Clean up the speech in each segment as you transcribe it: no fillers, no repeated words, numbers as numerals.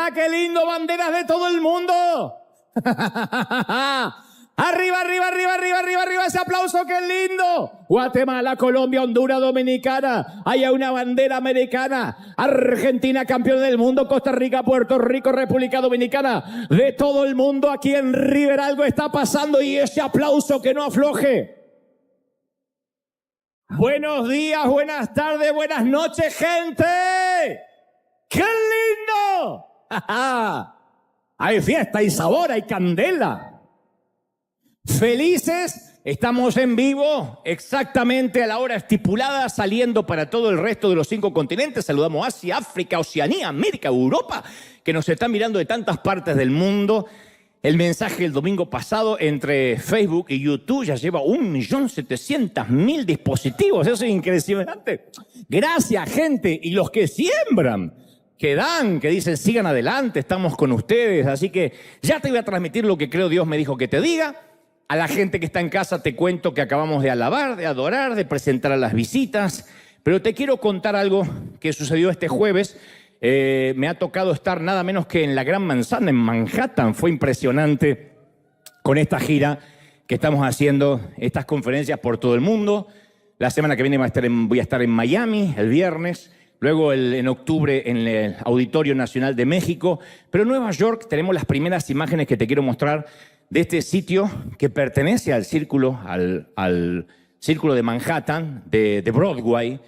Mirá qué lindo, banderas de todo el mundo. Arriba, arriba, arriba, arriba, arriba, arriba, ese aplauso, qué lindo. Guatemala, Colombia, Honduras, Dominicana. Hay una bandera americana. Argentina, campeón del mundo. Costa Rica, Puerto Rico, República Dominicana. De todo el mundo, aquí en River algo está pasando y ese aplauso que no afloje. Buenos días, buenas tardes, buenas noches, gente. ¡Qué lindo! Hay fiesta, hay sabor, hay candela. Felices, estamos en vivo exactamente a la hora estipulada, saliendo para todo el resto de los 5 continentes. Saludamos a Asia, África, Oceanía, América, Europa, que nos están mirando de tantas partes del mundo. El mensaje el domingo pasado entre Facebook y YouTube ya lleva 1.700.000 dispositivos. Eso es impresionante. Gracias, gente. Y los que siembran, que dan, que dicen sigan adelante, estamos con ustedes. Así que ya te voy a transmitir lo que creo Dios me dijo que te diga. A la gente que está en casa te cuento que acabamos de alabar, de adorar, de presentar a las visitas. Pero te quiero contar algo que sucedió este jueves. Me ha tocado estar nada menos que en la Gran Manzana, en Manhattan. Fue impresionante con esta gira que estamos haciendo, estas conferencias por todo el mundo. La semana que viene voy a estar en Miami el viernes. Luego en octubre en el Auditorio Nacional de México. Pero en Nueva York tenemos las primeras imágenes que te quiero mostrar de este sitio que pertenece al círculo de Manhattan, de Broadway.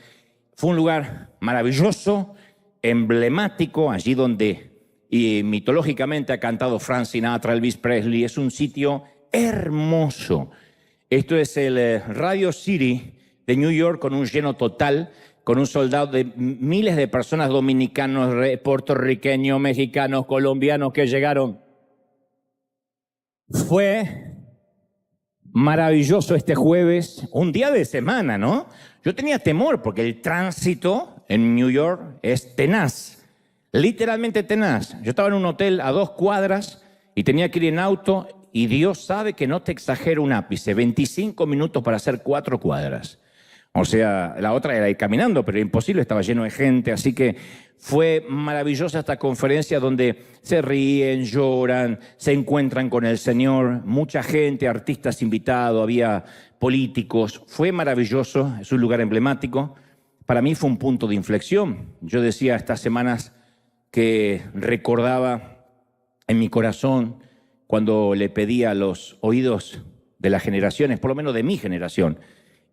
Fue un lugar maravilloso, emblemático, allí donde mitológicamente ha cantado Frank Sinatra, Elvis Presley. Es un sitio hermoso. Esto es el Radio City de New York con un lleno total, con un soldado de miles de personas, dominicanos, puertorriqueños, mexicanos, colombianos que llegaron. Fue maravilloso este jueves, un día de semana, ¿no? Yo tenía temor porque el tránsito en New York es tenaz, literalmente tenaz. Yo estaba en un hotel a 2 cuadras y tenía que ir en auto y Dios sabe que no te exagero un ápice, 25 minutos para hacer 4 cuadras. O sea, la otra era ir caminando, pero imposible, estaba lleno de gente. Así que fue maravillosa esta conferencia donde se ríen, lloran, se encuentran con el Señor. Mucha gente, artistas invitados, había políticos. Fue maravilloso, es un lugar emblemático. Para mí fue un punto de inflexión. Yo decía estas semanas que recordaba en mi corazón cuando le pedía a los oídos de las generaciones, por lo menos de mi generación.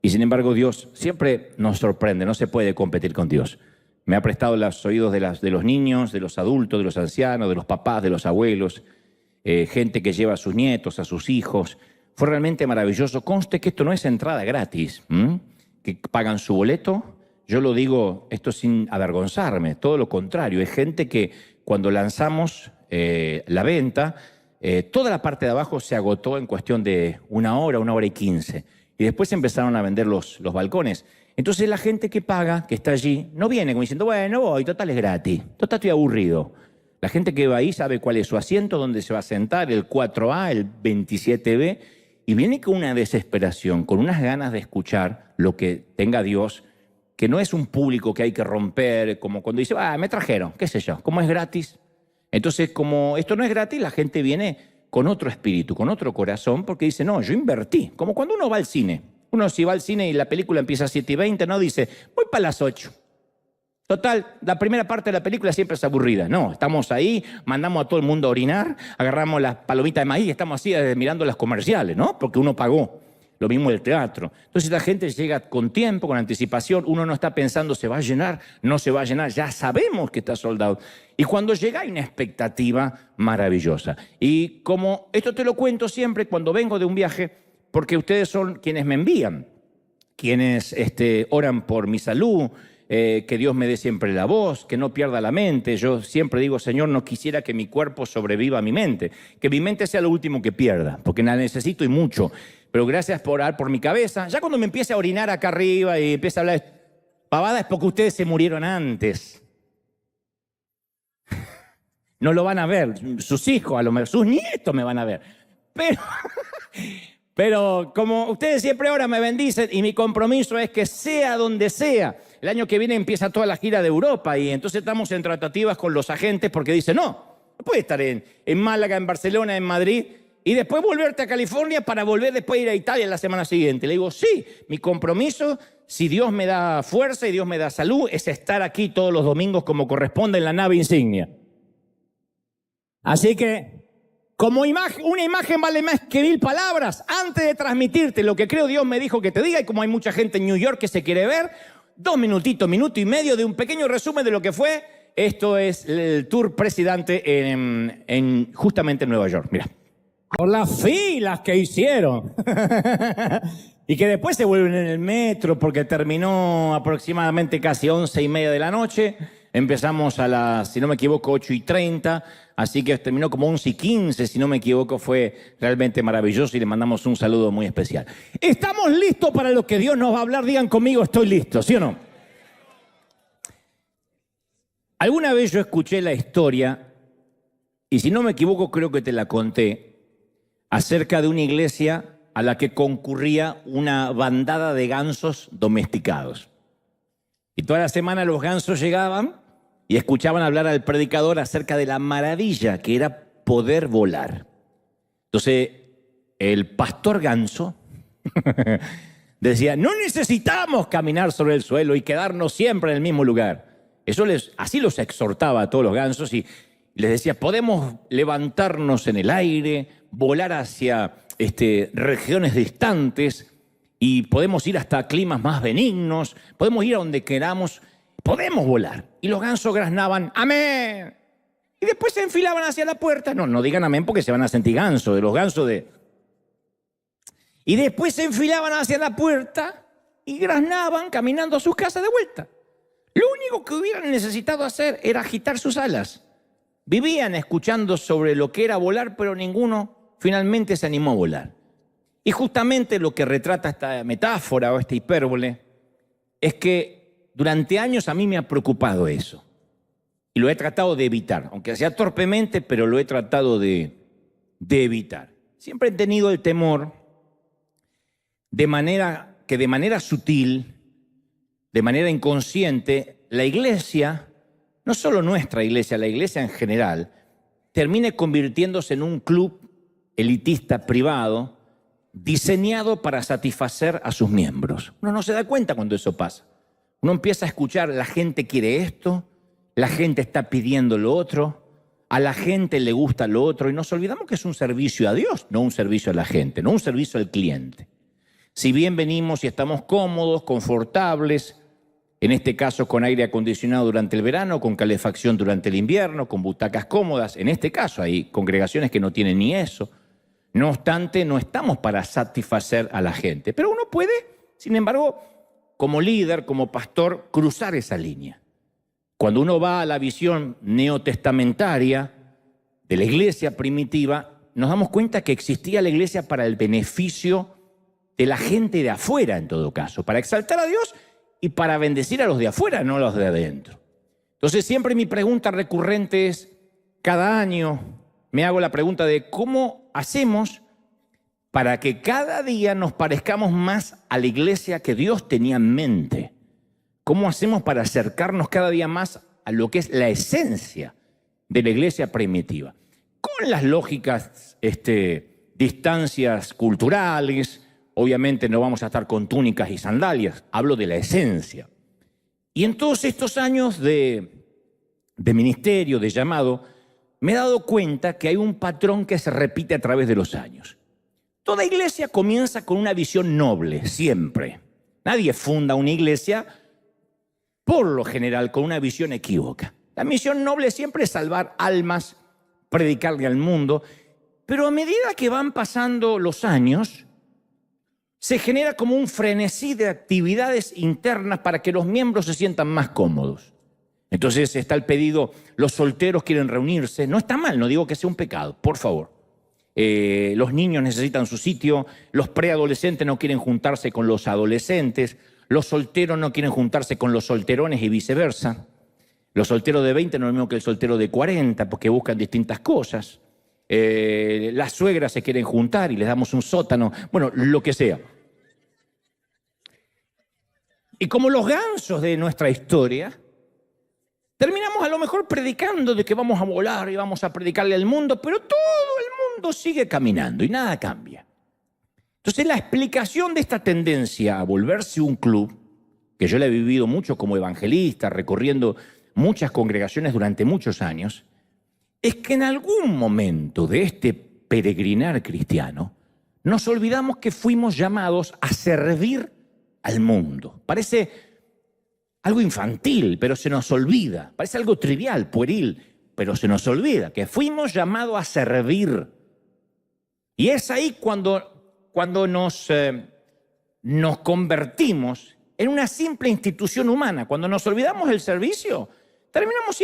Y sin embargo Dios siempre nos sorprende, no se puede competir con Dios. Me ha prestado los oídos de los niños, de los adultos, de los ancianos, de los papás, de los abuelos, gente que lleva a sus nietos, a sus hijos. Fue realmente maravilloso. Conste que esto no es entrada gratis, que pagan su boleto. Yo lo digo esto sin avergonzarme, todo lo contrario. Es gente que cuando lanzamos la venta, toda la parte de abajo se agotó en cuestión de 1 hora y 15. Y después empezaron a vender los balcones. Entonces la gente que paga, que está allí, no viene como diciendo, bueno, voy, total es gratis, total estoy aburrido. La gente que va ahí sabe cuál es su asiento, dónde se va a sentar, el 4A, el 27B, y viene con una desesperación, con unas ganas de escuchar lo que tenga Dios, que no es un público que hay que romper, como cuando dice, me trajeron, qué sé yo, como es gratis. Entonces, como esto no es gratis, la gente viene con otro espíritu, con otro corazón, porque dice, no, yo invertí. Como cuando uno va al cine. Uno si va al cine y la película empieza a 7:20, no dice, voy para las 8. Total, la primera parte de la película siempre es aburrida. No, estamos ahí, mandamos a todo el mundo a orinar, agarramos las palomitas de maíz y estamos así mirando las comerciales, ¿no? Porque uno pagó. Lo mismo el teatro. Entonces la gente llega con tiempo, con anticipación. Uno no está pensando, ¿se va a llenar? No se va a llenar. Ya sabemos que está soldado. Y cuando llega hay una expectativa maravillosa. Y como esto te lo cuento siempre cuando vengo de un viaje, porque ustedes son quienes me envían, quienes oran por mi salud, que Dios me dé siempre la voz, que no pierda la mente. Yo siempre digo, Señor, no quisiera que mi cuerpo sobreviva a mi mente, que mi mente sea lo último que pierda, porque la necesito y mucho. Pero gracias por orar por mi cabeza. Ya cuando me empiece a orinar acá arriba y empiece a hablar pavada es porque ustedes se murieron antes. No lo van a ver, sus hijos, a lo mejor, sus nietos me van a ver. Pero como ustedes siempre ahora me bendicen y mi compromiso es que sea donde sea. El año que viene empieza toda la gira de Europa y entonces estamos en tratativas con los agentes porque dicen, no, No puedes estar en Málaga, en Barcelona, en Madrid y después volverte a California para volver después a ir a Italia la semana siguiente. Le digo, sí, mi compromiso, si Dios me da fuerza y Dios me da salud, es estar aquí todos los domingos como corresponde en la nave insignia. Así que, como una imagen vale más que 1000 palabras. Antes de transmitirte lo que creo Dios me dijo que te diga, y como hay mucha gente en New York que se quiere ver, 2 minutitos, minuto y medio de un pequeño resumen de lo que fue. Esto es el Tour Presidente justamente en Nueva York. Mira. Por las filas que hicieron. Y que después se vuelven en el metro porque terminó aproximadamente casi 11:30 de la noche. Empezamos a las, si no me equivoco, 8:30. Así que terminó como 11:15, si no me equivoco. Fue realmente maravilloso y le mandamos un saludo muy especial. ¿Estamos listos para lo que Dios nos va a hablar? Digan conmigo, estoy listo, ¿sí o no? Alguna vez yo escuché la historia, y si no me equivoco creo que te la conté, acerca de una iglesia a la que concurría una bandada de gansos domesticados. Y toda la semana los gansos llegaban y escuchaban hablar al predicador acerca de la maravilla que era poder volar. Entonces, el pastor ganso decía, no necesitamos caminar sobre el suelo y quedarnos siempre en el mismo lugar. Así los exhortaba a todos los gansos y les decía, podemos levantarnos en el aire, volar hacia regiones distantes y podemos ir hasta climas más benignos, podemos ir a donde queramos, podemos volar. Y los gansos graznaban, amén. Y después se enfilaban hacia la puerta. No digan amén porque se van a sentir gansos, de los gansos de... Y después se enfilaban hacia la puerta y graznaban caminando a sus casas de vuelta. Lo único que hubieran necesitado hacer era agitar sus alas. Vivían escuchando sobre lo que era volar, pero ninguno finalmente se animó a volar. Y justamente lo que retrata esta metáfora o esta hipérbole es que durante años a mí me ha preocupado eso. Y lo he tratado de evitar, aunque sea torpemente, pero lo he tratado de evitar. Siempre he tenido el temor de manera sutil, de manera inconsciente, la iglesia, no solo nuestra iglesia, la iglesia en general, termine convirtiéndose en un club elitista privado diseñado para satisfacer a sus miembros. Uno no se da cuenta cuando eso pasa. Uno empieza a escuchar, la gente quiere esto, la gente está pidiendo lo otro, a la gente le gusta lo otro, y nos olvidamos que es un servicio a Dios, no un servicio a la gente, no un servicio al cliente. Si bien venimos y estamos cómodos, confortables, en este caso con aire acondicionado durante el verano, con calefacción durante el invierno, con butacas cómodas, en este caso hay congregaciones que no tienen ni eso. No obstante, no estamos para satisfacer a la gente, pero uno puede, sin embargo, como líder, como pastor, cruzar esa línea. Cuando uno va a la visión neotestamentaria de la iglesia primitiva, nos damos cuenta que existía la iglesia para el beneficio de la gente de afuera, en todo caso, para exaltar a Dios y para bendecir a los de afuera, no a los de adentro. Entonces, siempre mi pregunta recurrente es, cada año me hago la pregunta de cómo hacemos para que cada día nos parezcamos más a la iglesia que Dios tenía en mente. ¿Cómo hacemos para acercarnos cada día más a lo que es la esencia de la iglesia primitiva? Con las lógicas distancias culturales, obviamente no vamos a estar con túnicas y sandalias, hablo de la esencia. Y en todos estos años de ministerio, de llamado, me he dado cuenta que hay un patrón que se repite a través de los años. Toda iglesia comienza con una visión noble, siempre. Nadie funda una iglesia, por lo general, con una visión equívoca. La misión noble siempre es salvar almas, predicarle al mundo, pero a medida que van pasando los años, se genera como un frenesí de actividades internas para que los miembros se sientan más cómodos. Entonces está el pedido, los solteros quieren reunirse. No está mal, no digo que sea un pecado, por favor. Los niños necesitan su sitio, los preadolescentes no quieren juntarse con los adolescentes, los solteros no quieren juntarse con los solterones y viceversa. Los solteros de 20 no es lo mismo que el soltero de 40 porque buscan distintas cosas. Las suegras se quieren juntar y les damos un sótano, bueno, lo que sea. Y como los gansos de nuestra historia, Terminamos a lo mejor predicando de que vamos a volar y vamos a predicarle al mundo, pero todo el mundo sigue caminando y nada cambia. Entonces la explicación de esta tendencia a volverse un club, que yo la he vivido mucho como evangelista, recorriendo muchas congregaciones durante muchos años, es que en algún momento de este peregrinar cristiano nos olvidamos que fuimos llamados a servir al mundo. Parece algo infantil, pero se nos olvida. Parece algo trivial, pueril, pero se nos olvida que fuimos llamados a servir. Y es ahí cuando nos convertimos en una simple institución humana. Cuando nos olvidamos del servicio, terminamos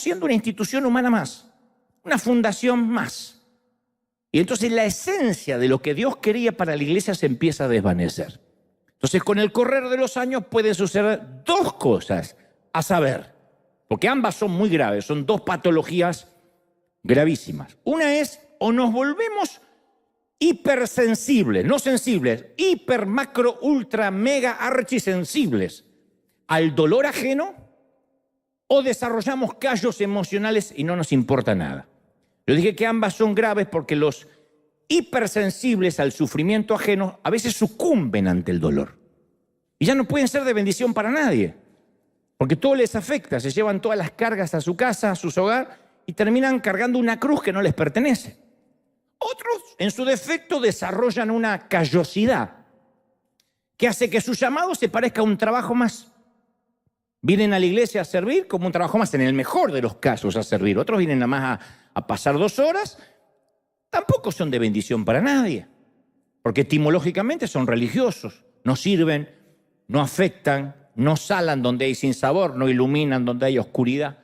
siendo una institución humana más, una fundación más. Y entonces la esencia de lo que Dios quería para la iglesia se empieza a desvanecer. Entonces, con el correr de los años pueden suceder dos cosas, a saber, porque ambas son muy graves, son dos patologías gravísimas. Una es, o nos volvemos hipersensibles, no sensibles, hiper, macro, ultra, mega, archisensibles al dolor ajeno, o desarrollamos callos emocionales y no nos importa nada. Yo dije que ambas son graves porque los hipersensibles al sufrimiento ajeno a veces sucumben ante el dolor. Y ya no pueden ser de bendición para nadie, porque todo les afecta, se llevan todas las cargas a su casa, a sus hogares, y terminan cargando una cruz que no les pertenece. Otros, en su defecto, desarrollan una callosidad que hace que su llamado se parezca a un trabajo más. Vienen a la iglesia a servir como un trabajo más, en el mejor de los casos a servir. Otros vienen nada más a pasar 2 horas. Tampoco son de bendición para nadie, porque etimológicamente son religiosos, no sirven, no afectan, no salan donde hay sinsabor, no iluminan donde hay oscuridad.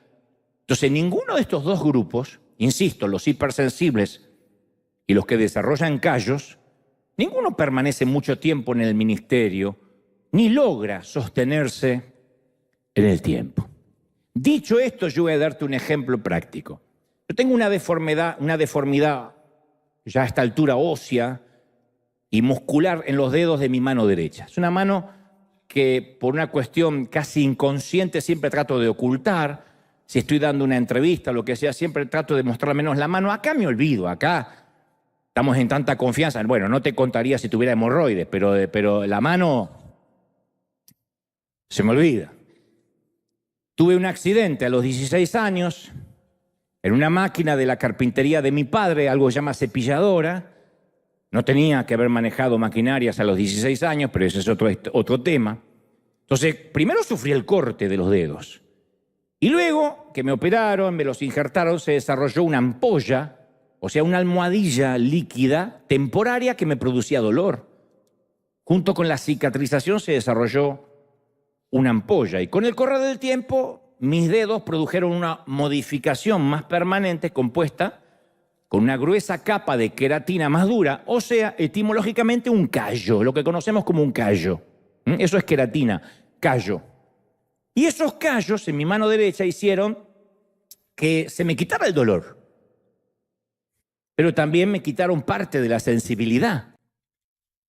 Entonces, ninguno de estos dos grupos, insisto, los hipersensibles y los que desarrollan callos, ninguno permanece mucho tiempo en el ministerio, ni logra sostenerse en el tiempo. Dicho esto, yo voy a darte un ejemplo práctico. Yo tengo una deformidad ya a esta altura ósea y muscular en los dedos de mi mano derecha. Es una mano que por una cuestión casi inconsciente siempre trato de ocultar. Si estoy dando una entrevista o lo que sea, siempre trato de mostrar menos la mano. Acá me olvido, acá estamos en tanta confianza. Bueno, no te contaría si tuviera hemorroides, pero la mano se me olvida. Tuve un accidente a los 16 años en una máquina de la carpintería de mi padre, algo que se llama cepilladora. No tenía que haber manejado maquinarias a los 16 años, pero ese es otro tema. Entonces, primero sufrí el corte de los dedos. Y luego que me operaron, me los injertaron, se desarrolló una ampolla, o sea, una almohadilla líquida temporaria que me producía dolor. Junto con la cicatrización se desarrolló una ampolla. Y con el correr del tiempo, mis dedos produjeron una modificación más permanente compuesta con una gruesa capa de queratina más dura, o sea, etimológicamente un callo, lo que conocemos como un callo. Eso es queratina, callo. Y esos callos en mi mano derecha hicieron que se me quitara el dolor, pero también me quitaron parte de la sensibilidad.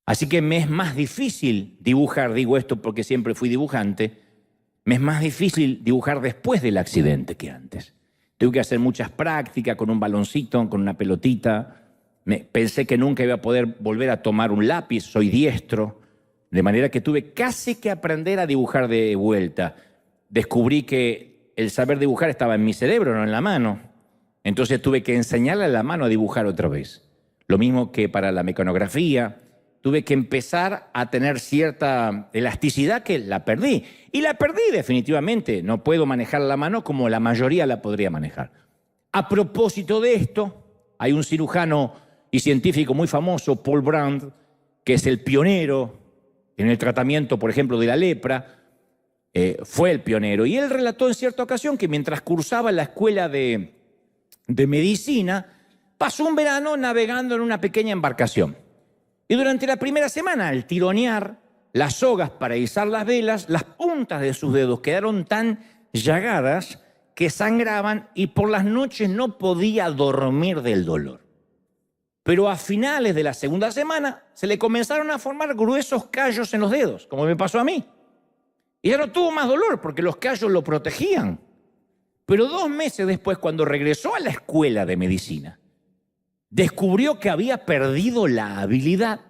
Así que me es más difícil dibujar, digo esto porque siempre fui dibujante, me es más difícil dibujar después del accidente que antes. Tuve que hacer muchas prácticas con un baloncito, con una pelotita. Pensé que nunca iba a poder volver a tomar un lápiz, soy diestro, de manera que tuve casi que aprender a dibujar de vuelta. Descubrí que el saber dibujar estaba en mi cerebro, no en la mano. Entonces tuve que enseñarle a la mano a dibujar otra vez. Lo mismo que para la mecanografía. Tuve que empezar a tener cierta elasticidad que la perdí. Y la perdí definitivamente. No puedo manejar la mano como la mayoría la podría manejar. A propósito de esto, hay un cirujano y científico muy famoso, Paul Brand, que es el pionero en el tratamiento, por ejemplo, de la lepra. Fue el pionero. Y él relató en cierta ocasión que mientras cursaba en la escuela de medicina, pasó un verano navegando en una pequeña embarcación. Y durante la primera semana, al tironear las sogas para izar las velas, las puntas de sus dedos quedaron tan llagadas que sangraban y por las noches no podía dormir del dolor. Pero a finales de la segunda semana se le comenzaron a formar gruesos callos en los dedos, como me pasó a mí. Y ya no tuvo más dolor porque los callos lo protegían. Pero 2 meses después, cuando regresó a la escuela de medicina, descubrió que había perdido la habilidad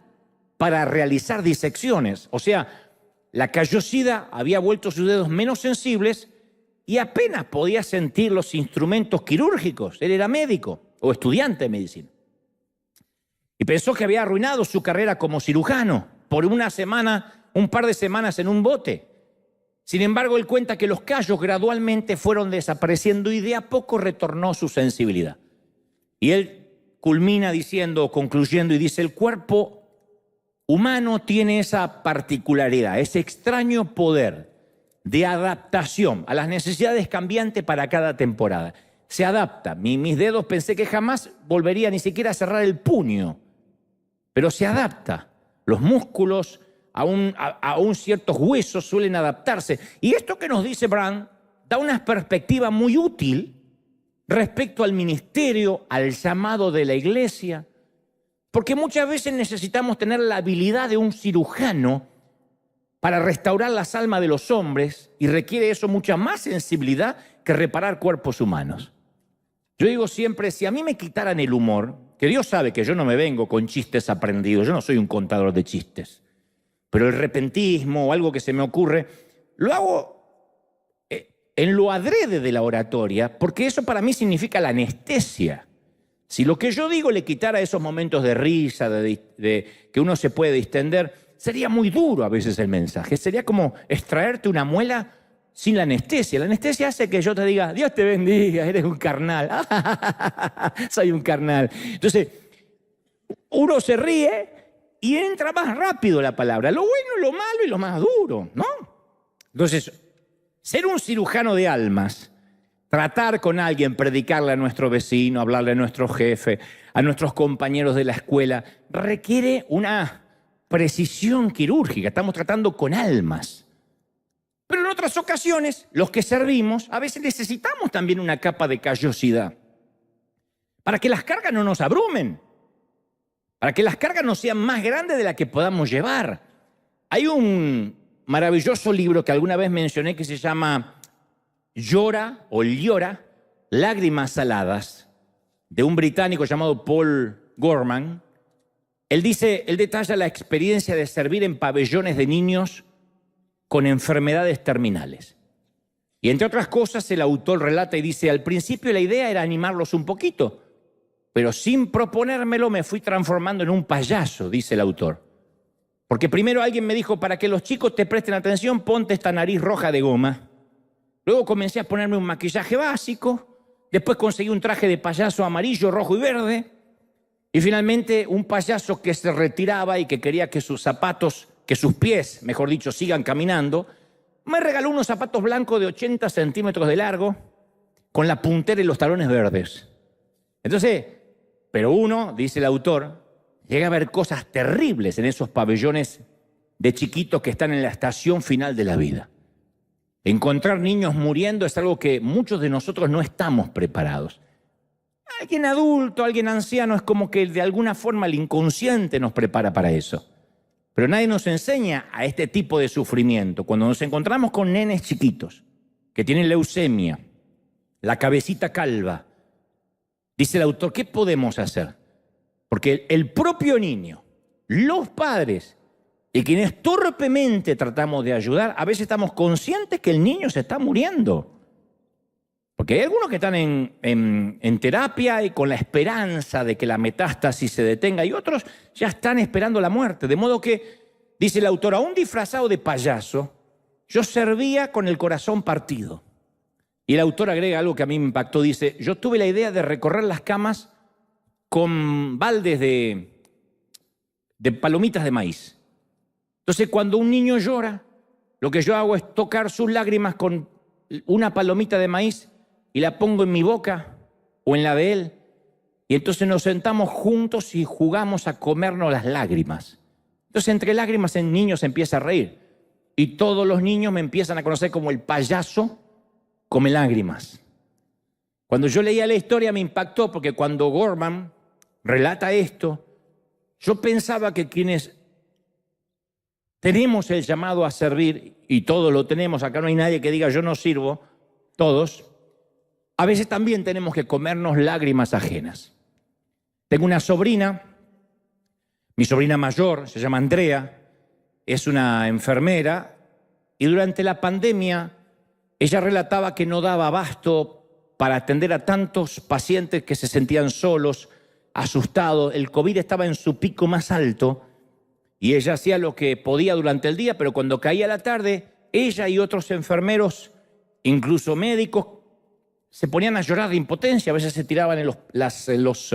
para realizar disecciones. O sea, la callosidad había vuelto sus dedos menos sensibles y apenas podía sentir los instrumentos quirúrgicos. Él era médico o estudiante de medicina. Y pensó que había arruinado su carrera como cirujano por un par de semanas en un bote. Sin embargo, él cuenta que los callos gradualmente fueron desapareciendo y de a poco retornó su sensibilidad. Y él culmina diciendo, concluyendo, y dice: el cuerpo humano tiene esa particularidad, ese extraño poder de adaptación a las necesidades cambiantes para cada temporada. Se adapta. Mis dedos pensé que jamás volvería ni siquiera a cerrar el puño, pero se adapta. Los músculos, aún ciertos huesos suelen adaptarse. Y esto que nos dice Brand da una perspectiva muy útil respecto al ministerio, al llamado de la iglesia, porque muchas veces necesitamos tener la habilidad de un cirujano para restaurar las almas de los hombres, y requiere eso mucha más sensibilidad que reparar cuerpos humanos. Yo digo siempre, si a mí me quitaran el humor, que Dios sabe que yo no me vengo con chistes aprendidos, yo no soy un contador de chistes, pero el repentismo o algo que se me ocurre, lo hago en lo adrede de la oratoria, porque eso para mí significa la anestesia. Si lo que yo digo le quitara esos momentos de risa, de que uno se puede distender, sería muy duro a veces el mensaje. Sería como extraerte una muela sin la anestesia. La anestesia hace que yo te diga: Dios te bendiga, eres un carnal. Soy un carnal. Entonces, uno se ríe y entra más rápido la palabra. Lo bueno, lo malo y lo más duro, ¿no? Entonces, ser un cirujano de almas, tratar con alguien, predicarle a nuestro vecino, hablarle a nuestro jefe, a nuestros compañeros de la escuela, requiere una precisión quirúrgica. Estamos tratando con almas. Pero en otras ocasiones, los que servimos, a veces necesitamos también una capa de callosidad para que las cargas no nos abrumen, para que las cargas no sean más grandes de las que podamos llevar. Hay un maravilloso libro que alguna vez mencioné que se llama Llora, lágrimas saladas, de un británico llamado Paul Gorman. Él detalla la experiencia de servir en pabellones de niños con enfermedades terminales. Y entre otras cosas, el autor relata y dice: al principio la idea era animarlos un poquito, pero sin proponérmelo me fui transformando en un payaso, dice el autor. Porque primero alguien me dijo: para que los chicos te presten atención, ponte esta nariz roja de goma. Luego comencé a ponerme un maquillaje básico, después conseguí un traje de payaso amarillo, rojo y verde, y finalmente un payaso que se retiraba y que quería que sus pies, mejor dicho, sigan caminando, me regaló unos zapatos blancos de 80 centímetros de largo, con la puntera y los talones verdes. Entonces, pero uno, dice el autor, llega a ver cosas terribles en esos pabellones de chiquitos que están en la estación final de la vida. Encontrar niños muriendo es algo que muchos de nosotros no estamos preparados. Alguien adulto, alguien anciano, es como que de alguna forma el inconsciente nos prepara para eso. Pero nadie nos enseña a este tipo de sufrimiento. Cuando nos encontramos con nenes chiquitos que tienen leucemia, la cabecita calva, dice el autor, ¿qué podemos hacer? Porque el propio niño, los padres y quienes torpemente tratamos de ayudar, a veces estamos conscientes que el niño se está muriendo. Porque hay algunos que están en terapia y con la esperanza de que la metástasis se detenga, y otros ya están esperando la muerte. De modo que, dice el autor, aún disfrazado de payaso, yo servía con el corazón partido. Y el autor agrega algo que a mí me impactó, dice: yo tuve la idea de recorrer las camas con baldes de palomitas de maíz. Entonces, cuando un niño llora, lo que yo hago es tocar sus lágrimas con una palomita de maíz y la pongo en mi boca o en la de él. Y entonces nos sentamos juntos y jugamos a comernos las lágrimas. Entonces, entre lágrimas, el niño se empieza a reír. Y todos los niños me empiezan a conocer como el payaso come lágrimas. Cuando yo leía la historia me impactó, porque cuando Gorman relata esto, yo pensaba que quienes tenemos el llamado a servir, y todos lo tenemos, acá no hay nadie que diga yo no sirvo, todos, a veces también tenemos que comernos lágrimas ajenas. Tengo una sobrina, mi sobrina mayor, se llama Andrea, es una enfermera, y durante la pandemia ella relataba que no daba abasto para atender a tantos pacientes que se sentían solos, asustados. El COVID estaba en su pico más alto y ella hacía lo que podía durante el día, pero cuando caía la tarde, ella y otros enfermeros, incluso médicos, se ponían a llorar de impotencia. A veces se tiraban en los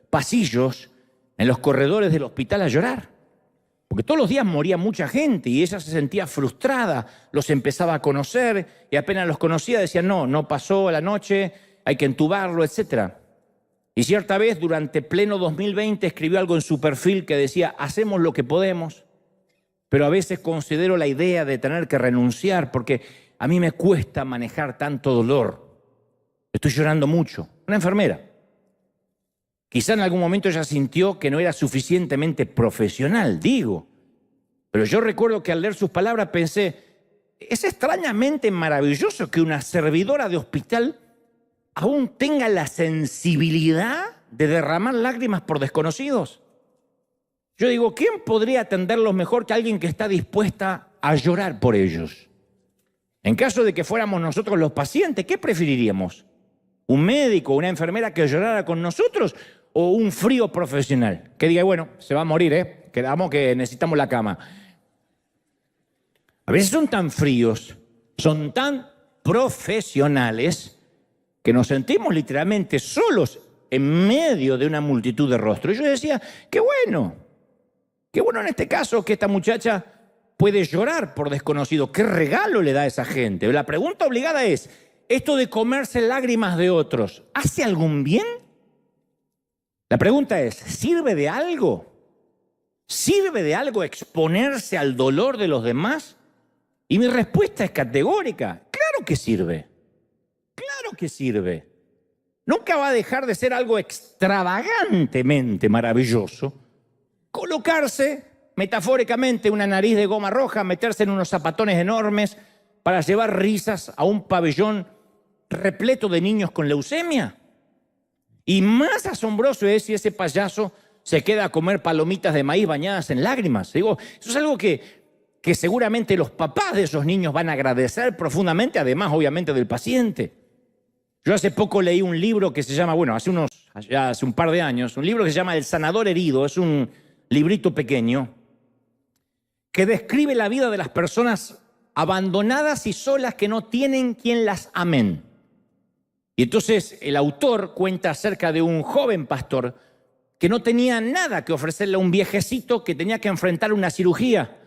pasillos, en los corredores del hospital a llorar. Porque todos los días moría mucha gente y ella se sentía frustrada, los empezaba a conocer y apenas los conocía decía, no pasó la noche, hay que entubarlo, etc. Y cierta vez, durante pleno 2020, escribió algo en su perfil que decía, hacemos lo que podemos, pero a veces considero la idea de tener que renunciar porque a mí me cuesta manejar tanto dolor. Estoy llorando mucho. Una enfermera. Quizá en algún momento ella sintió que no era suficientemente profesional, digo. Pero yo recuerdo que al leer sus palabras pensé, es extrañamente maravilloso que una servidora de hospital aún tenga la sensibilidad de derramar lágrimas por desconocidos. Yo digo, ¿quién podría atenderlos mejor que alguien que está dispuesta a llorar por ellos? En caso de que fuéramos nosotros los pacientes, ¿qué preferiríamos? ¿Un médico o una enfermera que llorara con nosotros o un frío profesional? Que diga, bueno, se va a morir, quedamos que necesitamos la cama. A veces son tan fríos, son tan profesionales que nos sentimos literalmente solos en medio de una multitud de rostros. Y yo decía, qué bueno en este caso que esta muchacha puede llorar por desconocido. ¿Qué regalo le da a esa gente? La pregunta obligada es, ¿esto de comerse lágrimas de otros hace algún bien? La pregunta es, ¿sirve de algo? ¿Sirve de algo exponerse al dolor de los demás? Y mi respuesta es categórica. Claro que sirve. Claro que sirve. Nunca va a dejar de ser algo extravagantemente maravilloso colocarse, metafóricamente, una nariz de goma roja, meterse en unos zapatones enormes para llevar risas a un pabellón repleto de niños con leucemia. Y más asombroso es si ese payaso se queda a comer palomitas de maíz bañadas en lágrimas. Digo, eso es algo que seguramente los papás de esos niños van a agradecer profundamente, además, obviamente, del paciente. Yo hace poco leí un libro que se llama, hace un par de años, un libro que se llama El sanador herido. Es un librito pequeño que describe la vida de las personas abandonadas y solas que no tienen quien las amen. Y entonces el autor cuenta acerca de un joven pastor que no tenía nada que ofrecerle a un viejecito que tenía que enfrentar una cirugía,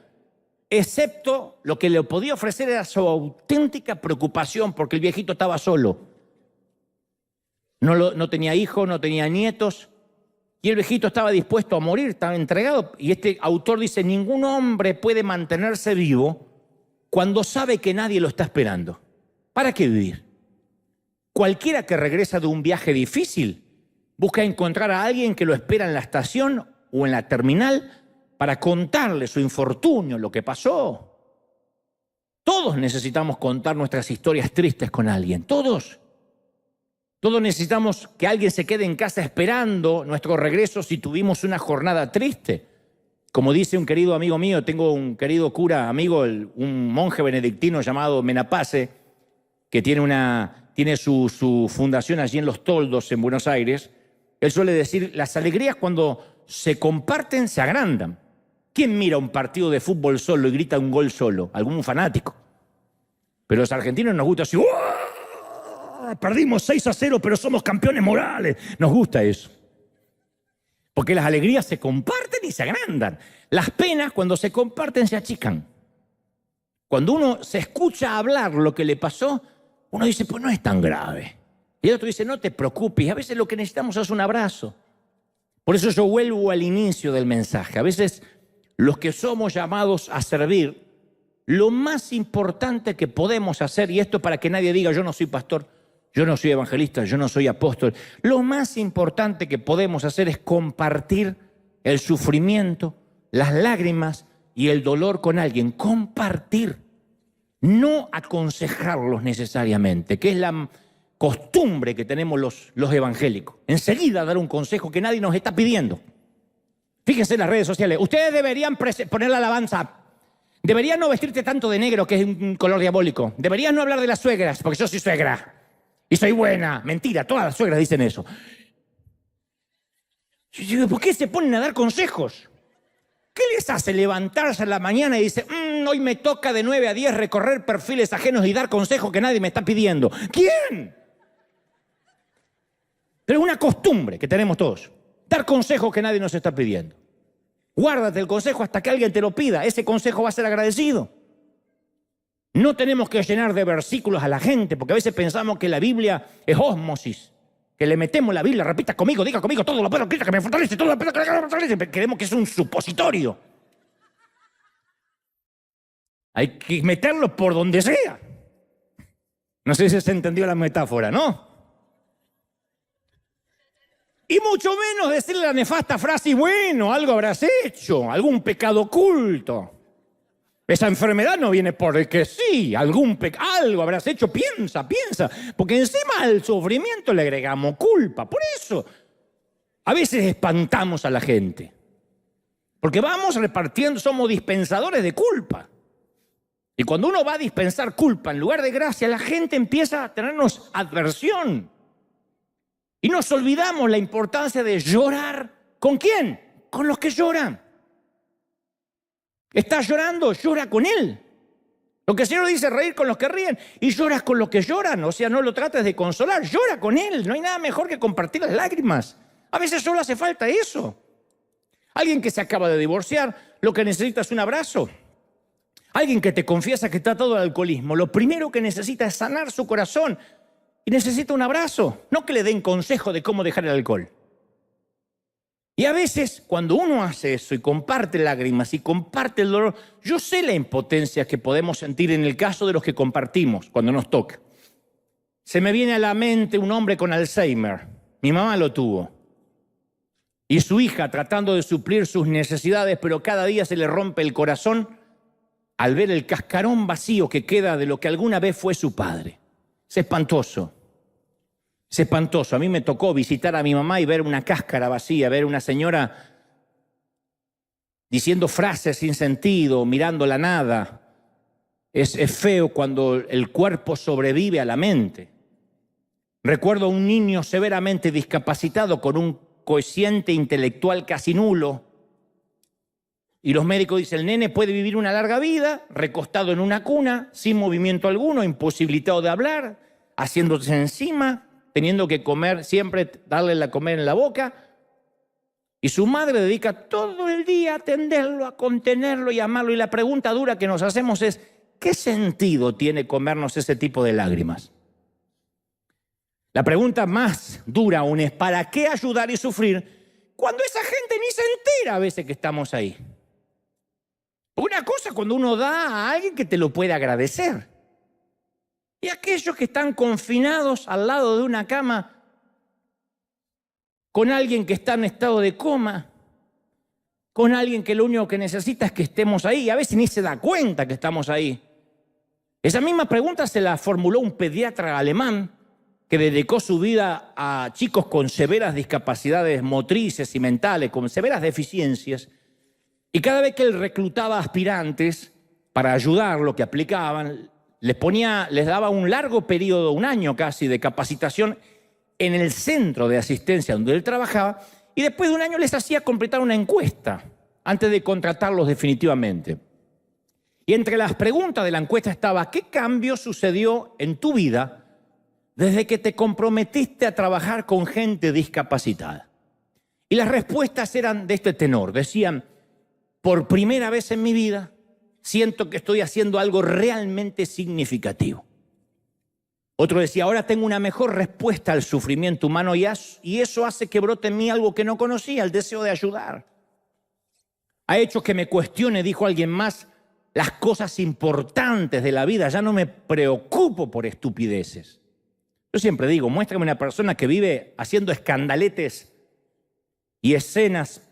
excepto lo que le podía ofrecer era su auténtica preocupación porque el viejito estaba solo. No tenía hijos, no tenía nietos, y el viejito estaba dispuesto a morir, estaba entregado. Y este autor dice, ningún hombre puede mantenerse vivo cuando sabe que nadie lo está esperando. ¿Para qué vivir? Cualquiera que regresa de un viaje difícil busca encontrar a alguien que lo espera en la estación o en la terminal para contarle su infortunio, lo que pasó. Todos necesitamos contar nuestras historias tristes con alguien, todos. Todos necesitamos que alguien se quede en casa esperando nuestro regreso si tuvimos una jornada triste. Como dice un querido amigo mío, tengo un querido cura amigo, un monje benedictino llamado Menapace, que tiene su fundación allí en Los Toldos, en Buenos Aires. Él suele decir, las alegrías cuando se comparten se agrandan. ¿Quién mira un partido de fútbol solo y grita un gol solo? Algún fanático. Pero los argentinos nos gusta así, ¡uah! Perdimos 6-0, pero somos campeones morales. Nos gusta eso. Porque las alegrías se comparten y se agrandan. Las penas, cuando se comparten, se achican. Cuando uno se escucha hablar lo que le pasó, uno dice, pues no es tan grave. Y el otro dice, no te preocupes. A veces lo que necesitamos es un abrazo. Por eso yo vuelvo al inicio del mensaje. A veces los que somos llamados a servir, lo más importante que podemos hacer, y esto para que nadie diga, yo no soy pastor, yo no soy evangelista, yo no soy apóstol. Lo más importante que podemos hacer es compartir el sufrimiento, las lágrimas y el dolor con alguien. Compartir, no aconsejarlos necesariamente, que es costumbre que tenemos los evangélicos. Enseguida dar un consejo que nadie nos está pidiendo. Fíjense en las redes sociales. Ustedes deberían poner la alabanza. Deberían no vestirte tanto de negro, que es un color diabólico. Deberían no hablar de las suegras, porque yo soy suegra. Y soy buena. Mentira, todas las suegras dicen eso. Yo digo, ¿por qué se ponen a dar consejos? ¿Qué les hace levantarse a la mañana y dice, hoy me toca de 9 a 10 recorrer perfiles ajenos y dar consejos que nadie me está pidiendo? ¿Quién? Pero es una costumbre que tenemos todos. Dar consejos que nadie nos está pidiendo. Guárdate el consejo hasta que alguien te lo pida. Ese consejo va a ser agradecido. No tenemos que llenar de versículos a la gente, porque a veces pensamos que la Biblia es ósmosis. Que le metemos la Biblia, repita conmigo, diga conmigo, todo lo puedo, Cristo que me fortalece, todo lo puedo, que me fortalece. Creemos que es un supositorio. Hay que meterlo por donde sea. No sé si se entendió la metáfora, ¿no? Y mucho menos decirle la nefasta frase, y bueno, algo habrás hecho, algún pecado oculto. Esa enfermedad no viene porque sí, algo habrás hecho, piensa. Porque encima al sufrimiento le agregamos culpa. Por eso, a veces espantamos a la gente. Porque vamos repartiendo, somos dispensadores de culpa. Y cuando uno va a dispensar culpa en lugar de gracia, la gente empieza a tenernos adversión. Y nos olvidamos la importancia de llorar. ¿Con quién? Con los que lloran. ¿Estás llorando? Llora con él. Lo que el Señor dice, reír con los que ríen y lloras con los que lloran. O sea, no lo trates de consolar, llora con él. No hay nada mejor que compartir las lágrimas. A veces solo hace falta eso. Alguien que se acaba de divorciar, lo que necesita es un abrazo. Alguien que te confiesa que está todo el alcoholismo, lo primero que necesita es sanar su corazón y necesita un abrazo, no que le den consejo de cómo dejar el alcohol. Y a veces, cuando uno hace eso y comparte lágrimas y comparte el dolor, yo sé la impotencia que podemos sentir en el caso de los que compartimos cuando nos toca. Se me viene a la mente un hombre con Alzheimer. Mi mamá lo tuvo. Y su hija tratando de suplir sus necesidades, pero cada día se le rompe el corazón al ver el cascarón vacío que queda de lo que alguna vez fue su padre. Es espantoso. Es espantoso. A mí me tocó visitar a mi mamá y ver una cáscara vacía, ver una señora diciendo frases sin sentido, mirando la nada. Es feo cuando el cuerpo sobrevive a la mente. Recuerdo a un niño severamente discapacitado con un cociente intelectual casi nulo. Y los médicos dicen, el nene puede vivir una larga vida, recostado en una cuna, sin movimiento alguno, imposibilitado de hablar, haciéndose encima, teniendo que comer, siempre darle la comer en la boca. Y su madre dedica todo el día a atenderlo, a contenerlo y a amarlo. Y la pregunta dura que nos hacemos es, ¿qué sentido tiene comernos ese tipo de lágrimas? La pregunta más dura aún es, ¿para qué ayudar y sufrir cuando esa gente ni se entera a veces que estamos ahí? Una cosa cuando uno da a alguien que te lo puede agradecer. Y aquellos que están confinados al lado de una cama con alguien que está en estado de coma, con alguien que lo único que necesita es que estemos ahí, y a veces ni se da cuenta que estamos ahí. Esa misma pregunta se la formuló un pediatra alemán que dedicó su vida a chicos con severas discapacidades motrices y mentales, con severas deficiencias. Y cada vez que él reclutaba aspirantes para ayudar lo que aplicaban, les daba un largo periodo, un año casi, de capacitación en el centro de asistencia donde él trabajaba, y después de un año les hacía completar una encuesta antes de contratarlos definitivamente. Y entre las preguntas de la encuesta estaba, ¿qué cambio sucedió en tu vida desde que te comprometiste a trabajar con gente discapacitada? Y las respuestas eran de este tenor, decían, por primera vez en mi vida, siento que estoy haciendo algo realmente significativo. Otro decía, ahora tengo una mejor respuesta al sufrimiento humano y eso hace que brote en mí algo que no conocía, el deseo de ayudar. Ha hecho que me cuestione, dijo alguien más, las cosas importantes de la vida. Ya no me preocupo por estupideces. Yo siempre digo, muéstrame una persona que vive haciendo escandaletes y escenas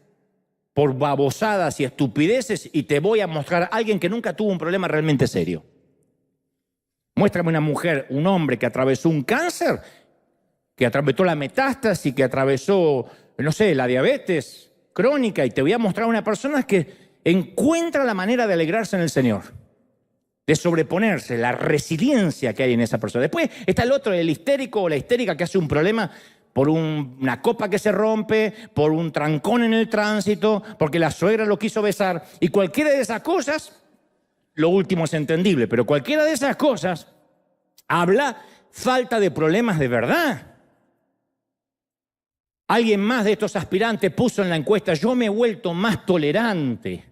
por babosadas y estupideces y te voy a mostrar a alguien que nunca tuvo un problema realmente serio. Muéstrame una mujer, un hombre que atravesó un cáncer, que atravesó la metástasis, que atravesó, no sé, la diabetes crónica, y te voy a mostrar una persona que encuentra la manera de alegrarse en el Señor, de sobreponerse, la resiliencia que hay en esa persona. Después está el otro, el histérico o la histérica que hace un problema por una copa que se rompe, por un trancón en el tránsito, porque la suegra lo quiso besar. Y cualquiera de esas cosas, lo último es entendible, pero cualquiera de esas cosas habla falta de problemas de verdad. Alguien más de estos aspirantes puso en la encuesta: yo me he vuelto más tolerante.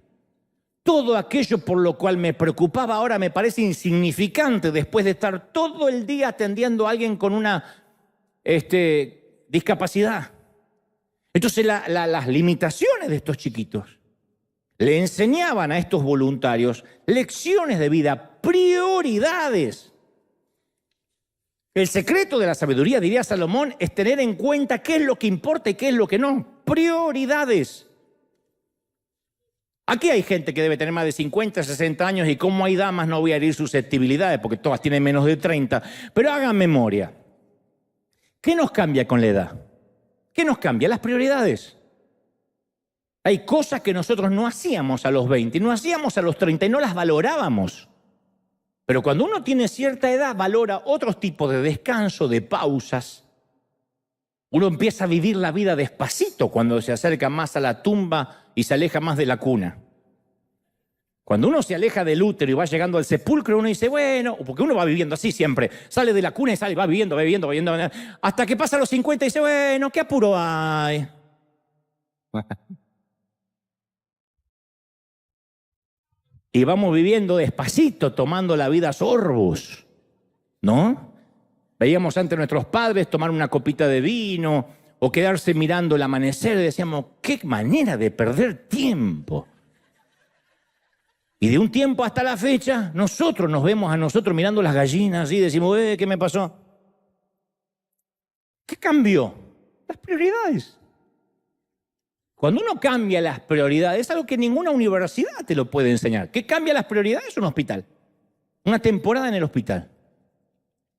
Todo aquello por lo cual me preocupaba ahora me parece insignificante después de estar todo el día atendiendo a alguien con una discapacidad. Entonces las limitaciones de estos chiquitos le enseñaban a estos voluntarios lecciones de vida, prioridades. El secreto de la sabiduría, diría Salomón, es tener en cuenta qué es lo que importa y qué es lo que no. Prioridades. Aquí hay gente que debe tener más de 50, 60 años, y como hay damas no voy a herir susceptibilidades porque todas tienen menos de 30, pero hagan memoria. ¿Qué nos cambia con la edad? ¿Qué nos cambia? Las prioridades. Hay cosas que nosotros no hacíamos a los 20, no hacíamos a los 30 y no las valorábamos. Pero cuando uno tiene cierta edad, valora otros tipos de descanso, de pausas. Uno empieza a vivir la vida despacito cuando se acerca más a la tumba y se aleja más de la cuna. Cuando uno se aleja del útero y va llegando al sepulcro, uno dice, bueno, porque uno va viviendo así siempre. Sale de la cuna y sale, va viviendo, hasta que pasa a los 50 y dice, bueno, ¿qué apuro hay? Y vamos viviendo despacito, tomando la vida a sorbos, ¿no? Veíamos antes a nuestros padres tomar una copita de vino o quedarse mirando el amanecer y decíamos, qué manera de perder tiempo. Y de un tiempo hasta la fecha, nosotros nos vemos a nosotros mirando las gallinas y decimos, ¿qué me pasó? ¿Qué cambió? Las prioridades. Cuando uno cambia las prioridades, es algo que ninguna universidad te lo puede enseñar. ¿Qué cambia las prioridades? Un hospital. Una temporada en el hospital.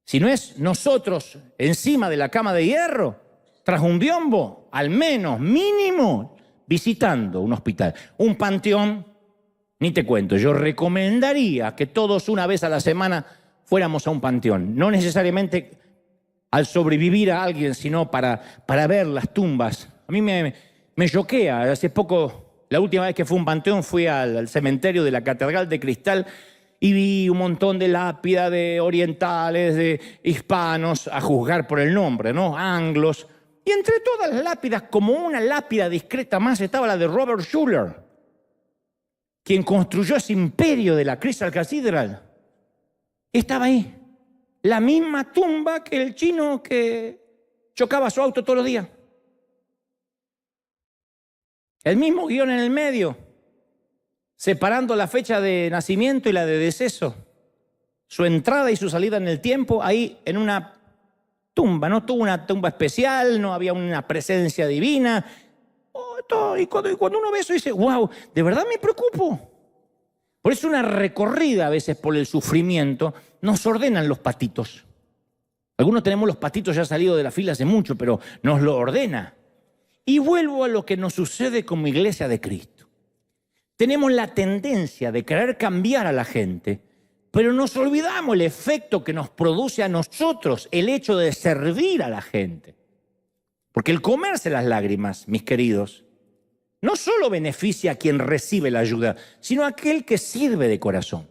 Si no es nosotros encima de la cama de hierro, tras un biombo, al menos, mínimo, visitando un hospital. Un panteón, ni te cuento. Yo recomendaría que todos una vez a la semana fuéramos a un panteón. No necesariamente al sobrevivir a alguien, sino para ver las tumbas. A mí me choquea. Hace poco, la última vez que fui a un panteón, fui al cementerio de la Catedral de Cristal y vi un montón de lápidas de orientales, de hispanos, a juzgar por el nombre, ¿no? Anglos. Y entre todas las lápidas, como una lápida discreta más, estaba la de Robert Schuller, quien construyó ese imperio de la Crystal Cathedral. Estaba ahí. La misma tumba que el chino que chocaba su auto todos los días. El mismo guión en el medio, separando la fecha de nacimiento y la de deceso. Su entrada y su salida en el tiempo, ahí en una tumba. No tuvo una tumba especial, no había una presencia divina. Y cuando uno ve eso dice, wow, de verdad me preocupo. Por eso una recorrida a veces por el sufrimiento nos ordenan los patitos. Algunos tenemos los patitos ya salidos de la fila hace mucho, pero nos lo ordena. Y vuelvo a lo que nos sucede como iglesia de Cristo. Tenemos la tendencia de querer cambiar a la gente, pero nos olvidamos el efecto que nos produce a nosotros el hecho de servir a la gente. Porque el comerse las lágrimas, mis queridos, no solo beneficia a quien recibe la ayuda, sino a aquel que sirve de corazón.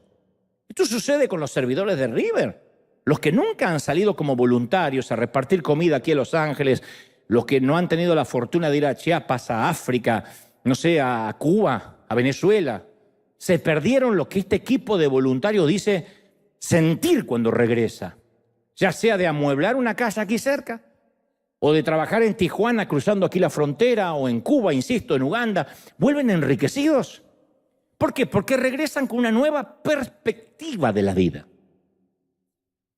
Esto sucede con los servidores de River, los que nunca han salido como voluntarios a repartir comida aquí en Los Ángeles, los que no han tenido la fortuna de ir a Chiapas, a África, no sé, a Cuba, a Venezuela. Se perdieron lo que este equipo de voluntarios dice sentir cuando regresa, ya sea de amueblar una casa aquí cerca, o de trabajar en Tijuana cruzando aquí la frontera, o en Cuba, insisto, en Uganda. Vuelven enriquecidos. ¿Por qué? Porque regresan con una nueva perspectiva de la vida.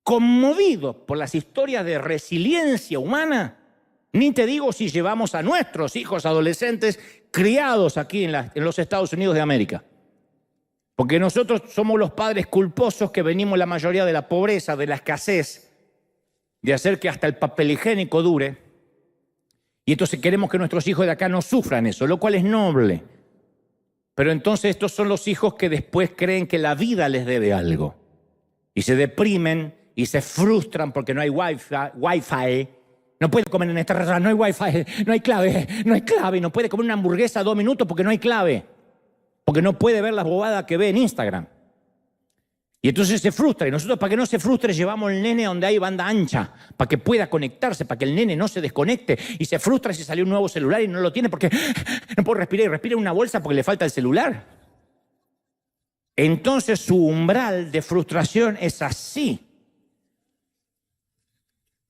Conmovidos por las historias de resiliencia humana. Ni te digo si llevamos a nuestros hijos adolescentes criados aquí en los Estados Unidos de América. Porque nosotros somos los padres culposos que venimos la mayoría de la pobreza, de la escasez, de hacer que hasta el papel higiénico dure. Y entonces queremos que nuestros hijos de acá no sufran eso, lo cual es noble. Pero entonces estos son los hijos que después creen que la vida les debe algo. Y se deprimen y se frustran porque no hay wifi. No puede comer en esta restaurante, no hay wifi, no hay clave. Y no puede comer una hamburguesa 2 minutos porque no hay clave. Porque no puede ver las bobadas que ve en Instagram. Y entonces se frustra. Y nosotros, para que no se frustre, llevamos al nene donde hay banda ancha, para que pueda conectarse, para que el nene no se desconecte. Y se frustra si salió un nuevo celular y no lo tiene porque no puede respirar. Y respira en una bolsa porque le falta el celular. Entonces su umbral de frustración es así.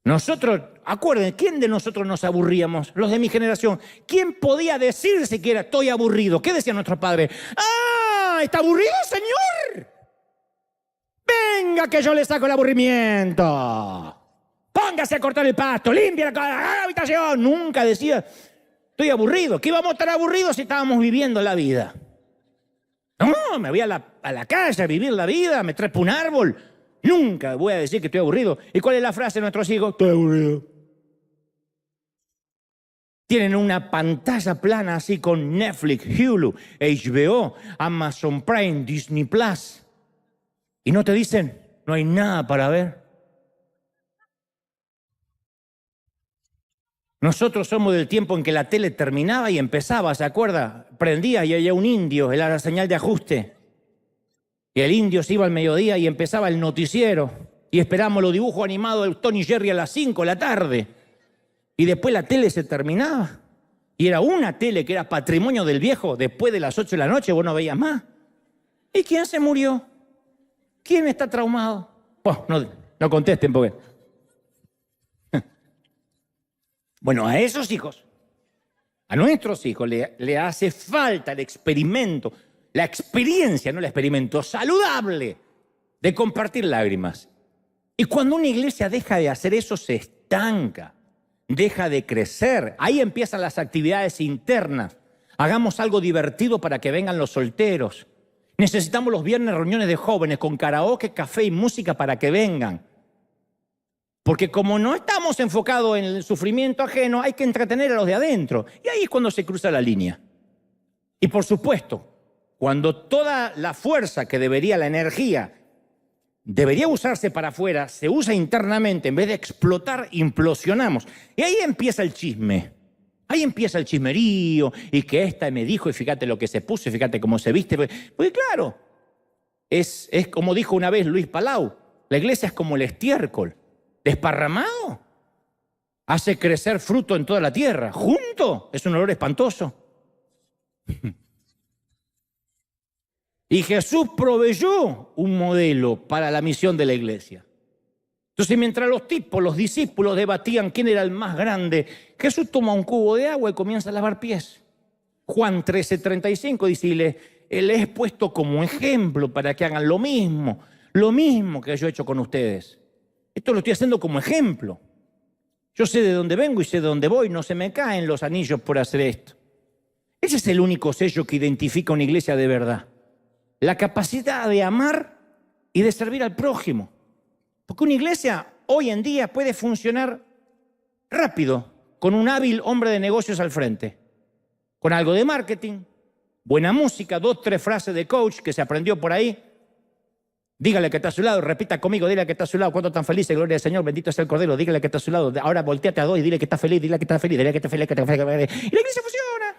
Nosotros, acuérdense, ¿quién de nosotros nos aburríamos? Los de mi generación. ¿Quién podía decir siquiera estoy aburrido? ¿Qué decía nuestro padre? ¡Ah! ¿Está aburrido, señor? Venga que yo le saco el aburrimiento. Póngase a cortar el pasto, limpia la habitación. Nunca decía, estoy aburrido. ¿Qué íbamos a estar aburridos si estábamos viviendo la vida? No, me voy a la calle a vivir la vida, me trepo un árbol. Nunca voy a decir que estoy aburrido. ¿Y cuál es la frase de nuestros hijos? Estoy aburrido. Tienen una pantalla plana así con Netflix, Hulu, HBO, Amazon Prime, Disney Plus. Y no te dicen, no hay nada para ver. Nosotros somos del tiempo en que la tele terminaba y empezaba, ¿se acuerda? Prendía y había un indio, era la señal de ajuste. Y el indio se iba al mediodía y empezaba el noticiero. Y esperábamos los dibujos animados de Tony y Jerry a las 5 de la tarde. Y después la tele se terminaba. Y era una tele que era patrimonio del viejo. Después de las 8 de la noche vos no veías más. ¿Y quién se murió? ¿Quién está traumado? Oh, no contesten porque... Bueno, a esos hijos, a nuestros hijos le hace falta el experimento, la experiencia, no el experimento, saludable de compartir lágrimas. Y cuando una iglesia deja de hacer eso, se estanca, deja de crecer. Ahí empiezan las actividades internas. Hagamos algo divertido para que vengan los solteros. Necesitamos los viernes reuniones de jóvenes con karaoke, café y música para que vengan. Porque como no estamos enfocados en el sufrimiento ajeno, hay que entretener a los de adentro. Y ahí es cuando se cruza la línea. Y por supuesto, cuando toda la fuerza que debería, la energía, debería usarse para afuera, se usa internamente, en vez de explotar, implosionamos. Y ahí empieza el chisme. Ahí empieza el chismerío, y que esta me dijo, y fíjate lo que se puso, y fíjate cómo se viste. Porque claro, es como dijo una vez Luis Palau, la iglesia es como el estiércol. Desparramado, hace crecer fruto en toda la tierra. Junto, es un olor espantoso. Y Jesús proveyó un modelo para la misión de la iglesia. Entonces, mientras los discípulos debatían quién era el más grande, Jesús toma un cubo de agua y comienza a lavar pies. Juan 13:35 dice, les he puesto como ejemplo para que hagan lo mismo que yo he hecho con ustedes. Esto lo estoy haciendo como ejemplo. Yo sé de dónde vengo y sé de dónde voy. No se me caen los anillos por hacer esto. Ese es el único sello que identifica una iglesia de verdad. La capacidad de amar y de servir al prójimo. Porque una iglesia hoy en día puede funcionar rápido con un hábil hombre de negocios al frente. Con algo de marketing, buena música, 2, 3 frases de coach que se aprendió por ahí. Dígale que está a su lado, repita conmigo, dile que está a su lado, cuánto tan feliz, gloria al Señor, bendito sea el Cordero, dígale que está a su lado, ahora volteate a 2 y dile que está feliz, dile que está feliz, dile que está feliz, que está feliz, que está feliz. Y la iglesia funciona.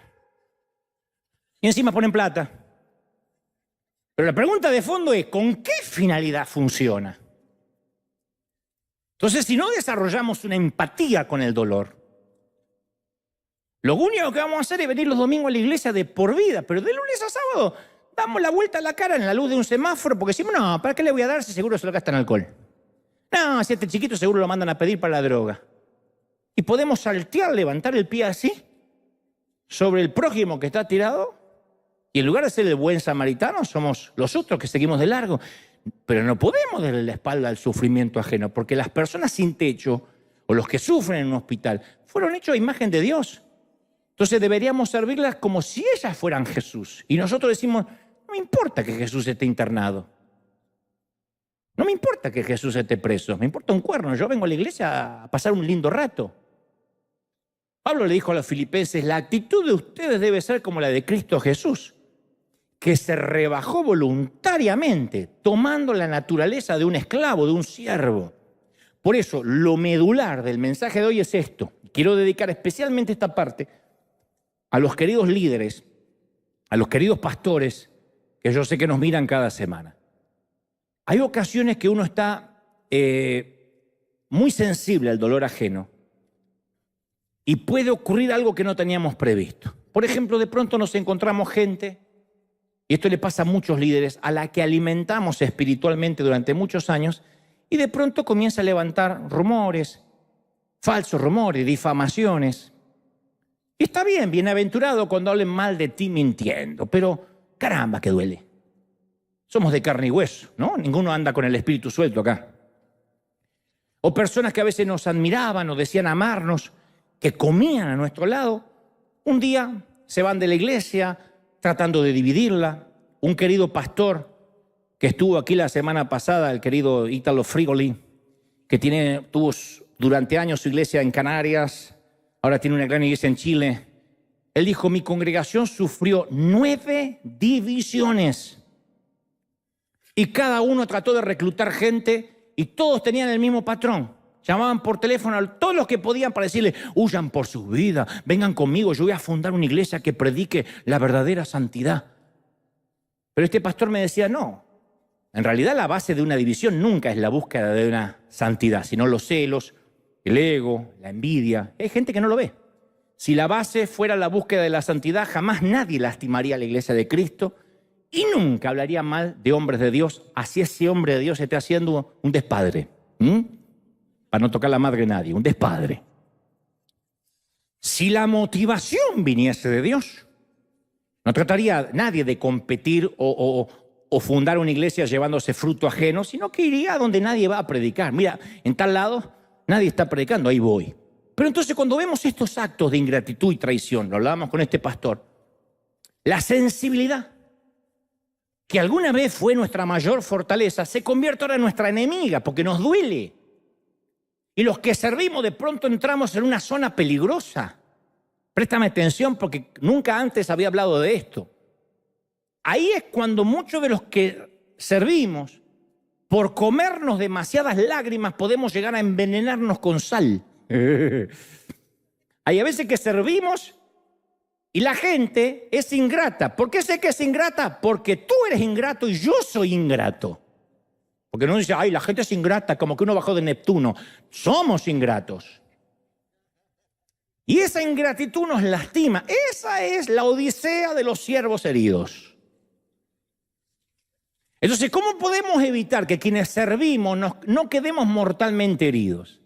Y encima ponen plata. Pero la pregunta de fondo es, ¿con qué finalidad funciona? Entonces, si no desarrollamos una empatía con el dolor, lo único que vamos a hacer es venir los domingos a la iglesia de por vida, pero de lunes a sábado damos la vuelta a la cara en la luz de un semáforo porque decimos, no, ¿para qué le voy a dar si seguro se lo gasta en alcohol? No, si este chiquito seguro lo mandan a pedir para la droga. Y podemos saltear, levantar el pie así, sobre el prójimo que está tirado, y en lugar de ser el buen samaritano, somos los otros que seguimos de largo. Pero no podemos darle la espalda al sufrimiento ajeno, porque las personas sin techo, o los que sufren en un hospital, fueron hechos a imagen de Dios. Entonces deberíamos servirlas como si ellas fueran Jesús. Y nosotros decimos, No me importa que Jesús esté internado. No me importa que Jesús esté preso. Me importa un cuerno. Yo vengo a la iglesia a pasar un lindo rato. Pablo le dijo a los filipenses, la actitud de ustedes debe ser como la de Cristo Jesús, que se rebajó voluntariamente, tomando la naturaleza de un esclavo, de un siervo. Por eso, lo medular del mensaje de hoy es esto. Quiero dedicar especialmente esta parte a los queridos líderes, a los queridos pastores, que yo sé que nos miran cada semana. Hay ocasiones que uno está muy sensible al dolor ajeno y puede ocurrir algo que no teníamos previsto. Por ejemplo, de pronto nos encontramos gente, y esto le pasa a muchos líderes, a la que alimentamos espiritualmente durante muchos años, y de pronto comienza a levantar rumores, falsos rumores, difamaciones. Y está bien, bienaventurado cuando hablen mal de ti mintiendo, pero caramba que duele. Somos de carne y hueso, ¿no? Ninguno anda con el espíritu suelto acá. O personas que a veces nos admiraban o decían amarnos, que comían a nuestro lado, un día se van de la iglesia tratando de dividirla. Un querido pastor que estuvo aquí la semana pasada, el querido Ítalo Frigoli, que tuvo durante años su iglesia en Canarias, ahora tiene una gran iglesia en Chile. Él dijo, mi congregación sufrió 9 divisiones. Y cada uno trató de reclutar gente y todos tenían el mismo patrón. Llamaban por teléfono a todos los que podían para decirle, huyan por su vida, vengan conmigo, yo voy a fundar una iglesia que predique la verdadera santidad. Pero este pastor me decía, no, en realidad la base de una división nunca es la búsqueda de una santidad, sino los celos, el ego, la envidia. Hay gente que no lo ve. Si la base fuera la búsqueda de la santidad, jamás nadie lastimaría a la iglesia de Cristo y nunca hablaría mal de hombres de Dios, así ese hombre de Dios esté haciendo un despadre. Para no tocar la madre de nadie, un despadre. Si la motivación viniese de Dios, no trataría nadie de competir o fundar una iglesia llevándose fruto ajeno, sino que iría a donde nadie va a predicar. Mira, en tal lado nadie está predicando, ahí voy. Pero entonces cuando vemos estos actos de ingratitud y traición, lo hablábamos con este pastor, la sensibilidad, que alguna vez fue nuestra mayor fortaleza, se convierte ahora en nuestra enemiga porque nos duele. Y los que servimos de pronto entramos en una zona peligrosa. Préstame atención porque nunca antes había hablado de esto. Ahí es cuando muchos de los que servimos, por comernos demasiadas lágrimas, podemos llegar a envenenarnos con sal. Hay a veces que servimos y la gente es ingrata. ¿Por qué sé que es ingrata? Porque tú eres ingrato y yo soy ingrato. Porque no dice, ay, la gente es ingrata, como que uno bajó de Neptuno. Somos ingratos. Y esa ingratitud nos lastima. Esa es la odisea de los siervos heridos. Entonces, ¿cómo podemos evitar que quienes servimos no quedemos mortalmente heridos?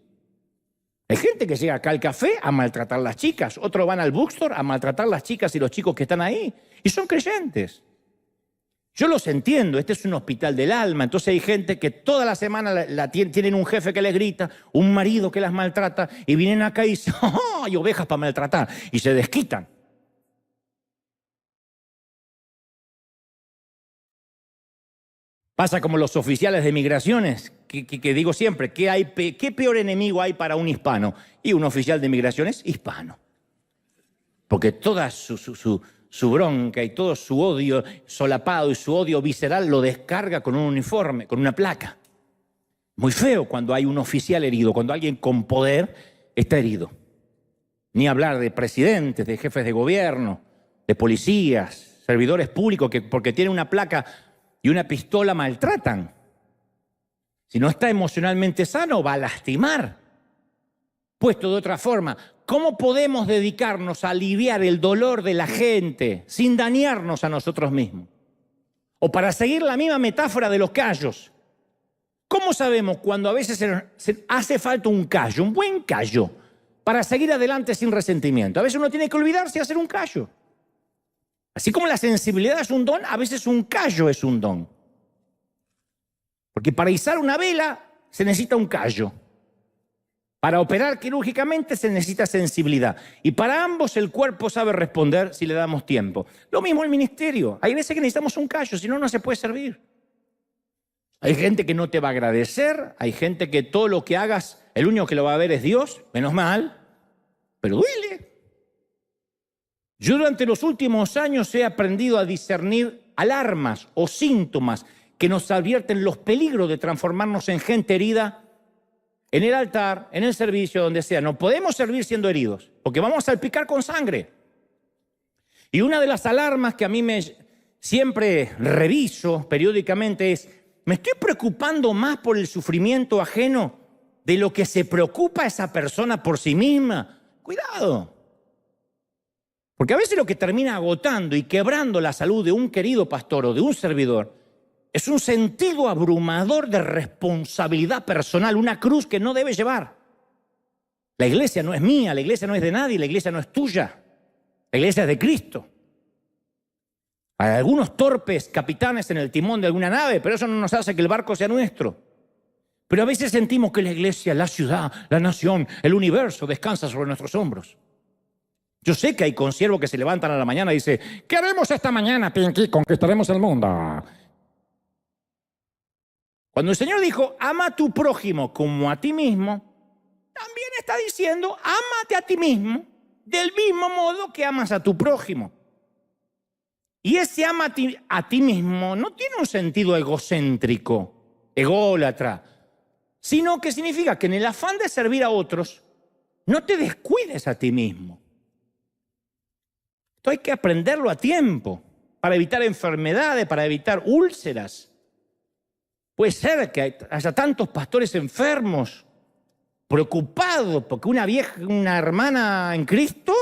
Hay gente que llega acá al café a maltratar a las chicas. Otros van al bookstore a maltratar a las chicas y los chicos que están ahí. Y son creyentes. Yo los entiendo, este es un hospital del alma, entonces hay gente que toda la semana tienen un jefe que les grita, un marido que las maltrata, y vienen acá y dicen, ¡oh, hay ovejas para maltratar! Y se desquitan. Pasa como los oficiales de migraciones, que digo siempre, ¿qué peor enemigo hay para un hispano? Y un oficial de migraciones hispano. Porque toda su bronca y todo su odio solapado y su odio visceral lo descarga con un uniforme, con una placa. Muy feo cuando hay un oficial herido, cuando alguien con poder está herido. Ni hablar de presidentes, de jefes de gobierno, de policías, servidores públicos que porque tienen una placa y una pistola maltratan. Si no está emocionalmente sano, va a lastimar. Puesto de otra forma, ¿cómo podemos dedicarnos a aliviar el dolor de la gente sin dañarnos a nosotros mismos? O para seguir la misma metáfora de los callos, ¿cómo sabemos cuando a veces se hace falta un callo, un buen callo, para seguir adelante sin resentimiento? A veces uno tiene que olvidarse de hacer un callo. Así como la sensibilidad es un don, a veces un callo es un don. Porque para izar una vela se necesita un callo. Para operar quirúrgicamente se necesita sensibilidad. Y para ambos el cuerpo sabe responder si le damos tiempo. Lo mismo el ministerio. Hay veces que necesitamos un callo, si no, no se puede servir. Hay gente que no te va a agradecer. Hay gente que todo lo que hagas, el único que lo va a ver es Dios. Menos mal. Pero duele. Yo durante los últimos años he aprendido a discernir alarmas o síntomas que nos advierten los peligros de transformarnos en gente herida en el altar, en el servicio, donde sea. No podemos servir siendo heridos, porque vamos a salpicar con sangre. Y una de las alarmas que a mí siempre reviso periódicamente es, ¿me estoy preocupando más por el sufrimiento ajeno de lo que se preocupa esa persona por sí misma? Cuidado. Porque a veces lo que termina agotando y quebrando la salud de un querido pastor o de un servidor es un sentido abrumador de responsabilidad personal, una cruz que no debe llevar. La iglesia no es mía, la iglesia no es de nadie, la iglesia no es tuya. La iglesia es de Cristo. Hay algunos torpes capitanes en el timón de alguna nave, pero eso no nos hace que el barco sea nuestro. Pero a veces sentimos que la iglesia, la ciudad, la nación, el universo descansa sobre nuestros hombros. Yo sé que hay consiervos que se levantan a la mañana y dicen, ¿qué haremos esta mañana, Pinky? Conquistaremos el mundo. Cuando el Señor dijo, ama a tu prójimo como a ti mismo, también está diciendo, ámate a ti mismo del mismo modo que amas a tu prójimo. Y ese ama a ti mismo no tiene un sentido egocéntrico, ególatra, sino que significa que en el afán de servir a otros, no te descuides a ti mismo. Esto hay que aprenderlo a tiempo, para evitar enfermedades, para evitar úlceras. Puede ser que haya tantos pastores enfermos, preocupados porque una hermana en Cristo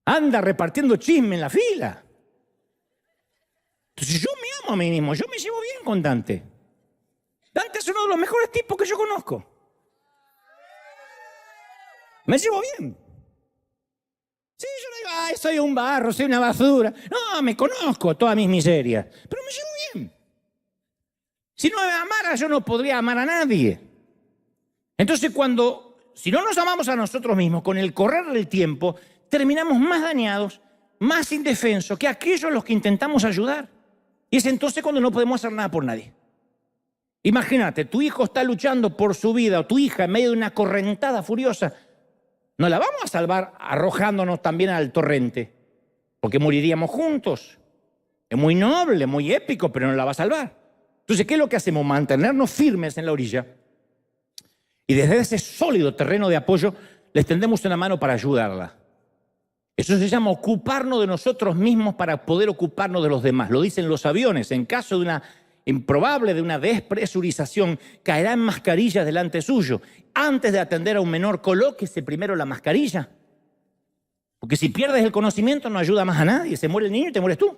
anda repartiendo chisme en la fila. Entonces yo me amo a mí mismo, yo me llevo bien con Dante. Dante es uno de los mejores tipos que yo conozco. Me llevo bien. Sí, yo no digo, ay, soy un barro, soy una basura. No, me conozco todas mis miserias, pero me llevo bien. Si no me amara, yo no podría amar a nadie. Entonces, si no nos amamos a nosotros mismos, con el correr del tiempo, terminamos más dañados, más indefensos que aquellos a los que intentamos ayudar. Y es entonces cuando no podemos hacer nada por nadie. Imagínate, tu hijo está luchando por su vida, o tu hija en medio de una correntada furiosa. No la vamos a salvar arrojándonos también al torrente, porque moriríamos juntos. Es muy noble, muy épico, pero no la va a salvar. Entonces, ¿qué es lo que hacemos? Mantenernos firmes en la orilla y desde ese sólido terreno de apoyo les tendemos una mano para ayudarla. Eso se llama ocuparnos de nosotros mismos para poder ocuparnos de los demás. Lo dicen los aviones. En caso de una despresurización, caerá en mascarillas delante suyo. Antes de atender a un menor, colóquese primero la mascarilla. Porque si pierdes el conocimiento no ayuda más a nadie. Se muere el niño y te mueres tú.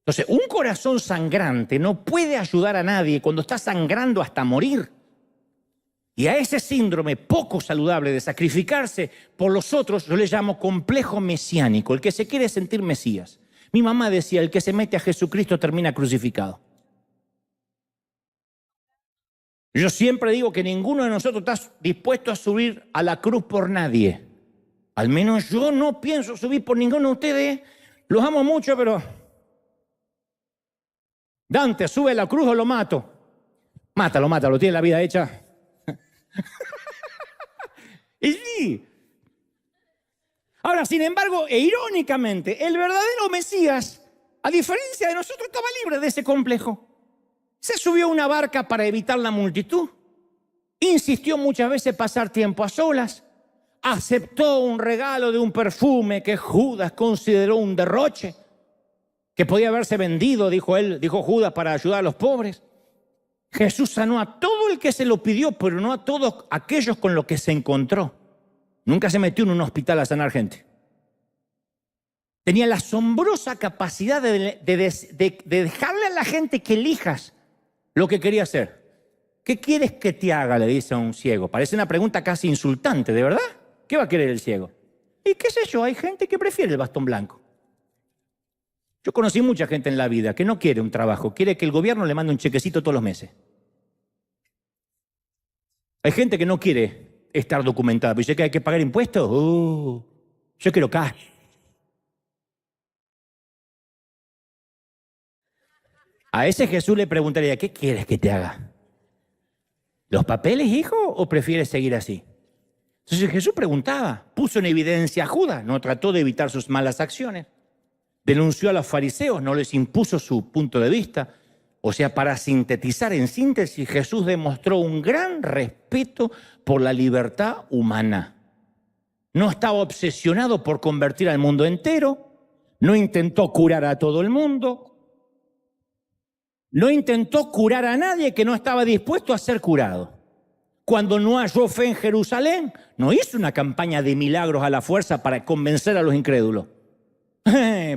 Entonces, un corazón sangrante no puede ayudar a nadie cuando está sangrando hasta morir. Y a ese síndrome poco saludable de sacrificarse por los otros, yo le llamo complejo mesiánico, el que se quiere sentir Mesías. Mi mamá decía, el que se mete a Jesucristo termina crucificado. Yo siempre digo que ninguno de nosotros está dispuesto a subir a la cruz por nadie. Al menos yo no pienso subir por ninguno de ustedes. Los amo mucho, pero... Dante, sube a la cruz o lo mato. Mátalo, tiene la vida hecha. Y sí. Ahora, sin embargo, e irónicamente, el verdadero Mesías, a diferencia de nosotros, estaba libre de ese complejo. Se subió a una barca para evitar la multitud. Insistió muchas veces pasar tiempo a solas. Aceptó un regalo de un perfume que Judas consideró un derroche, que podía haberse vendido, dijo Judas, para ayudar a los pobres. Jesús sanó a todo el que se lo pidió, pero no a todos aquellos con los que se encontró. Nunca se metió en un hospital a sanar gente. Tenía la asombrosa capacidad de dejarle a la gente que elijas lo que quería hacer. ¿Qué quieres que te haga?, le dice a un ciego. Parece una pregunta casi insultante, ¿de verdad? ¿Qué va a querer el ciego? Y qué sé yo, hay gente que prefiere el bastón blanco. Yo conocí mucha gente en la vida que no quiere un trabajo, quiere que el gobierno le mande un chequecito todos los meses. Hay gente que no quiere estar documentada, pero dice que hay que pagar impuestos. Yo quiero cash. A ese Jesús le preguntaría, ¿qué quieres que te haga? ¿Los papeles, hijo, o prefieres seguir así? Entonces Jesús preguntaba, puso en evidencia a Judas, no trató de evitar sus malas acciones. Denunció a los fariseos, no les impuso su punto de vista. O sea, para sintetizar en síntesis, Jesús demostró un gran respeto por la libertad humana. No estaba obsesionado por convertir al mundo entero, no intentó curar a todo el mundo, no intentó curar a nadie que no estaba dispuesto a ser curado. Cuando no halló fe en Jerusalén, no hizo una campaña de milagros a la fuerza para convencer a los incrédulos.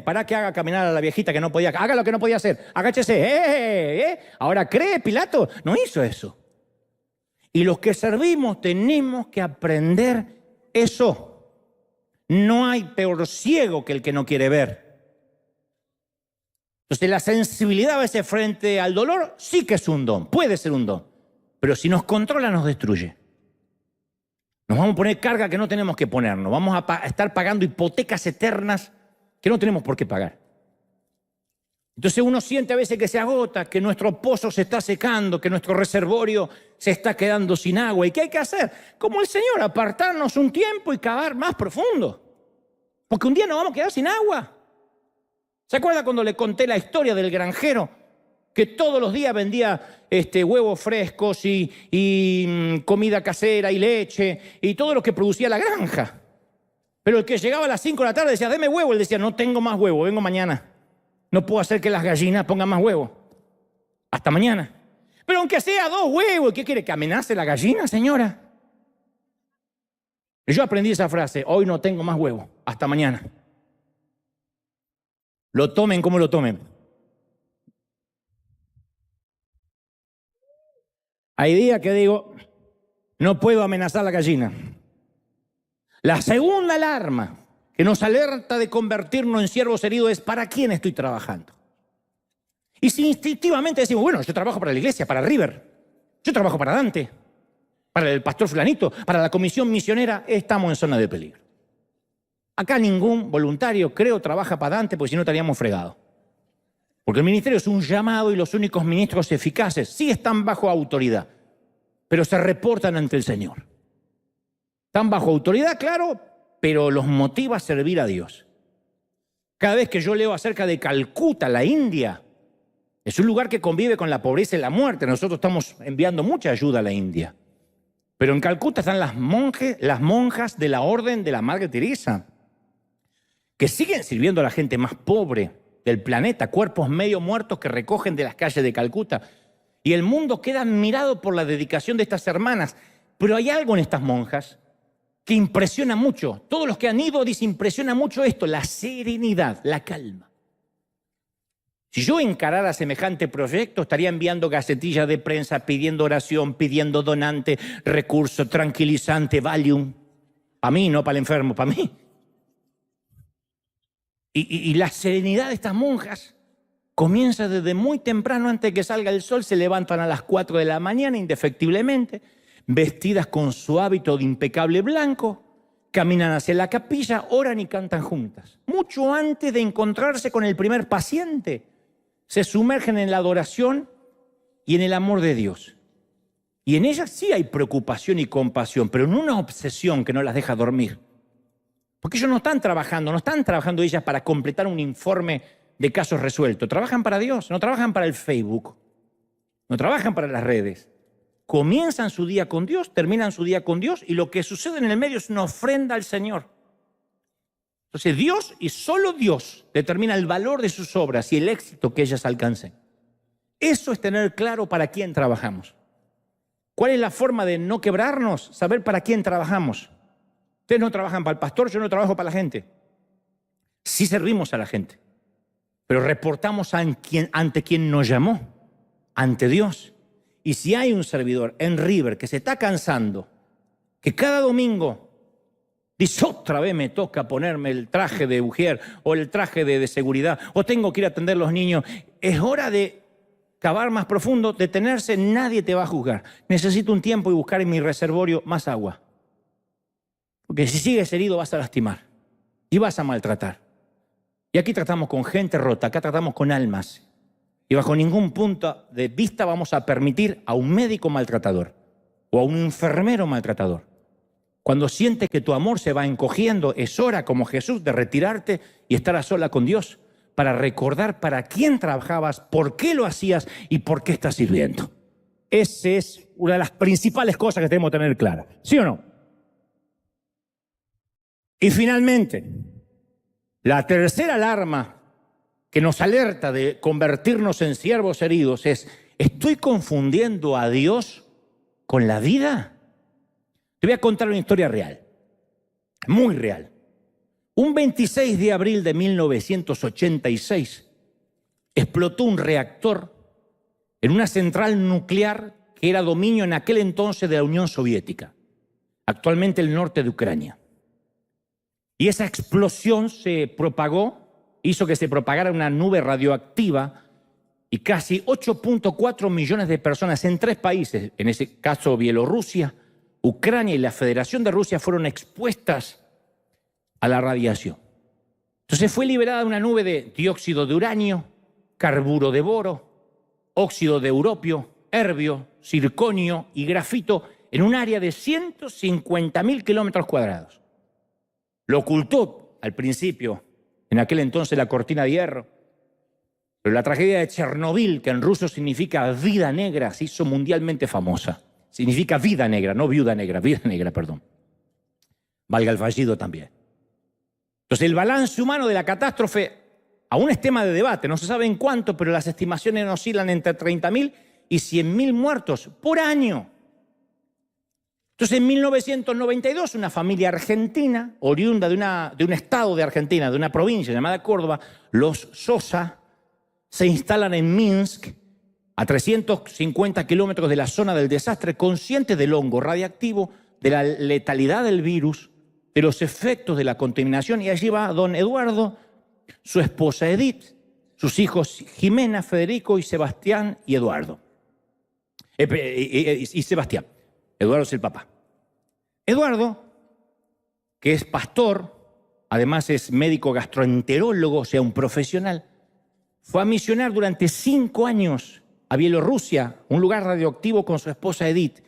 Para que haga caminar a la viejita que no podía, haga lo que no podía hacer, agáchese, ahora cree Pilato, no hizo eso. Y los que servimos tenemos que aprender eso. No hay peor ciego que el que no quiere ver. Entonces la sensibilidad a veces frente al dolor sí que es un don, puede ser un don, pero si nos controla nos destruye. Nos vamos a poner carga que no tenemos que ponernos, vamos a estar pagando hipotecas eternas que no tenemos por qué pagar. Entonces uno siente a veces que se agota, que nuestro pozo se está secando, que nuestro reservorio se está quedando sin agua. ¿Y qué hay que hacer? Como el Señor, apartarnos un tiempo y cavar más profundo. Porque un día nos vamos a quedar sin agua. ¿Se acuerda cuando le conté la historia del granjero? Que todos los días vendía huevos frescos y comida casera y leche y todo lo que producía la granja. Pero el que llegaba a las 5 de la tarde decía, deme huevo. Él decía, no tengo más huevo, vengo mañana. No puedo hacer que las gallinas pongan más huevo. Hasta mañana. Pero aunque sea 2 huevos, ¿qué quiere? ¿Que amenace la gallina, señora? Y yo aprendí esa frase, hoy no tengo más huevo, hasta mañana. Lo tomen como lo tomen. Hay días que digo, no puedo amenazar a la gallina. La segunda alarma que nos alerta de convertirnos en siervos heridos es ¿para quién estoy trabajando? Y si instintivamente decimos, bueno, yo trabajo para la iglesia, para River, yo trabajo para Dante, para el pastor fulanito, para la comisión misionera, estamos en zona de peligro. Acá ningún voluntario, creo, trabaja para Dante, porque si no estaríamos fregados. Porque el ministerio es un llamado y los únicos ministros eficaces sí están bajo autoridad, pero se reportan ante el Señor. Están bajo autoridad, claro, pero los motiva a servir a Dios. Cada vez que yo leo acerca de Calcuta, la India, es un lugar que convive con la pobreza y la muerte. Nosotros estamos enviando mucha ayuda a la India. Pero en Calcuta están las monjas de la orden de la Madre Teresa, que siguen sirviendo a la gente más pobre del planeta, cuerpos medio muertos que recogen de las calles de Calcuta. Y el mundo queda admirado por la dedicación de estas hermanas. Pero hay algo en estas monjas que impresiona mucho. Todos los que han ido dicen, impresiona mucho esto, la serenidad, la calma. Si yo encarara semejante proyecto, estaría enviando gacetillas de prensa, pidiendo oración, pidiendo donante, recurso, tranquilizante, Valium. Para mí, no para el enfermo, para mí. Y la serenidad de estas monjas comienza desde muy temprano, antes de que salga el sol, se levantan a las 4 de la mañana, indefectiblemente, vestidas con su hábito de impecable blanco, caminan hacia la capilla, oran y cantan juntas. Mucho antes de encontrarse con el primer paciente, se sumergen en la adoración y en el amor de Dios. Y en ellas sí hay preocupación y compasión, pero no una obsesión que no las deja dormir. Porque ellos no están trabajando ellas para completar un informe de casos resueltos. Trabajan para Dios, no trabajan para el Facebook, no trabajan para las redes. Comienzan su día con Dios, terminan su día con Dios y lo que sucede en el medio es una ofrenda al Señor. Entonces Dios y solo Dios determina el valor de sus obras y el éxito que ellas alcancen. Eso es tener claro para quién trabajamos. ¿Cuál es la forma de no quebrarnos? Saber para quién trabajamos. Ustedes no trabajan para el pastor, yo no trabajo para la gente. Sí servimos a la gente, pero reportamos ante quien nos llamó, ante Dios. Y si hay un servidor en River que se está cansando, que cada domingo dice, otra vez me toca ponerme el traje de ujier o el traje de seguridad, o tengo que ir a atender a los niños, es hora de cavar más profundo, detenerse, nadie te va a juzgar. Necesito un tiempo y buscar en mi reservorio más agua. Porque si sigues herido vas a lastimar y vas a maltratar. Y aquí tratamos con gente rota, acá tratamos con almas. Y bajo ningún punto de vista vamos a permitir a un médico maltratador o a un enfermero maltratador. Cuando sientes que tu amor se va encogiendo, es hora, como Jesús, de retirarte y estar a sola con Dios para recordar para quién trabajabas, por qué lo hacías y por qué estás sirviendo. Esa es una de las principales cosas que tenemos que tener clara. ¿Sí o no? Y finalmente, la tercera alarma que nos alerta de convertirnos en siervos heridos es: ¿estoy confundiendo a Dios con la vida? Te voy a contar una historia real, muy real. Un 26 de abril de 1986 explotó un reactor en una central nuclear que era dominio en aquel entonces de la Unión Soviética, actualmente el norte de Ucrania. Y esa explosión se propagó, hizo que se propagara una nube radioactiva y casi 8.4 millones de personas en 3 países, en ese caso Bielorrusia, Ucrania y la Federación de Rusia, fueron expuestas a la radiación. Entonces fue liberada una nube de dióxido de uranio, carburo de boro, óxido de europio, herbio, circonio y grafito en un área de 150.000 kilómetros cuadrados. Lo ocultó al principio, en aquel entonces, la cortina de hierro. Pero la tragedia de Chernobyl, que en ruso significa vida negra, se hizo mundialmente famosa. Significa vida negra, no viuda negra, vida negra, perdón. Valga el fallido también. Entonces, el balance humano de la catástrofe aún es tema de debate. No se sabe en cuánto, pero las estimaciones oscilan entre 30.000 y 100.000 muertos por año. Entonces, en 1992, una familia argentina, oriunda de un estado de Argentina, de una provincia llamada Córdoba, los Sosa, se instalan en Minsk, a 350 kilómetros de la zona del desastre, conscientes del hongo radiactivo, de la letalidad del virus, de los efectos de la contaminación. Y allí va don Eduardo, su esposa Edith, sus hijos Jimena, Federico y Sebastián y Eduardo. Sebastián. Eduardo es el papá. Eduardo, que es pastor, además es médico gastroenterólogo, o sea, un profesional, fue a misionar durante 5 años a Bielorrusia, un lugar radioactivo, con su esposa Edith.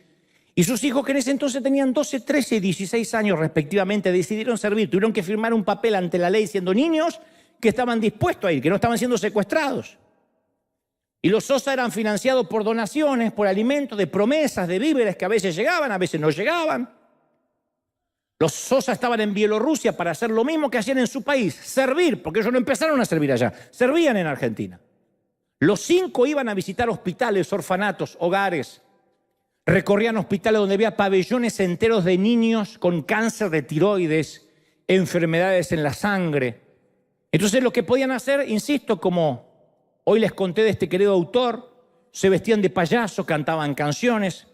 Y sus hijos, que en ese entonces tenían 12, 13 y 16 años respectivamente, decidieron servir. Tuvieron que firmar un papel ante la ley siendo niños que estaban dispuestos a ir, que no estaban siendo secuestrados. Y los Sosa eran financiados por donaciones, por alimentos, de promesas, de víveres que a veces llegaban, a veces no llegaban. Los Sosa estaban en Bielorrusia para hacer lo mismo que hacían en su país, servir, porque ellos no empezaron a servir allá, servían en Argentina. Los 5 iban a visitar hospitales, orfanatos, hogares. Recorrían hospitales donde había pabellones enteros de niños con cáncer de tiroides, enfermedades en la sangre. Entonces lo que podían hacer, insisto, como hoy les conté de este querido autor, se vestían de payaso, cantaban canciones,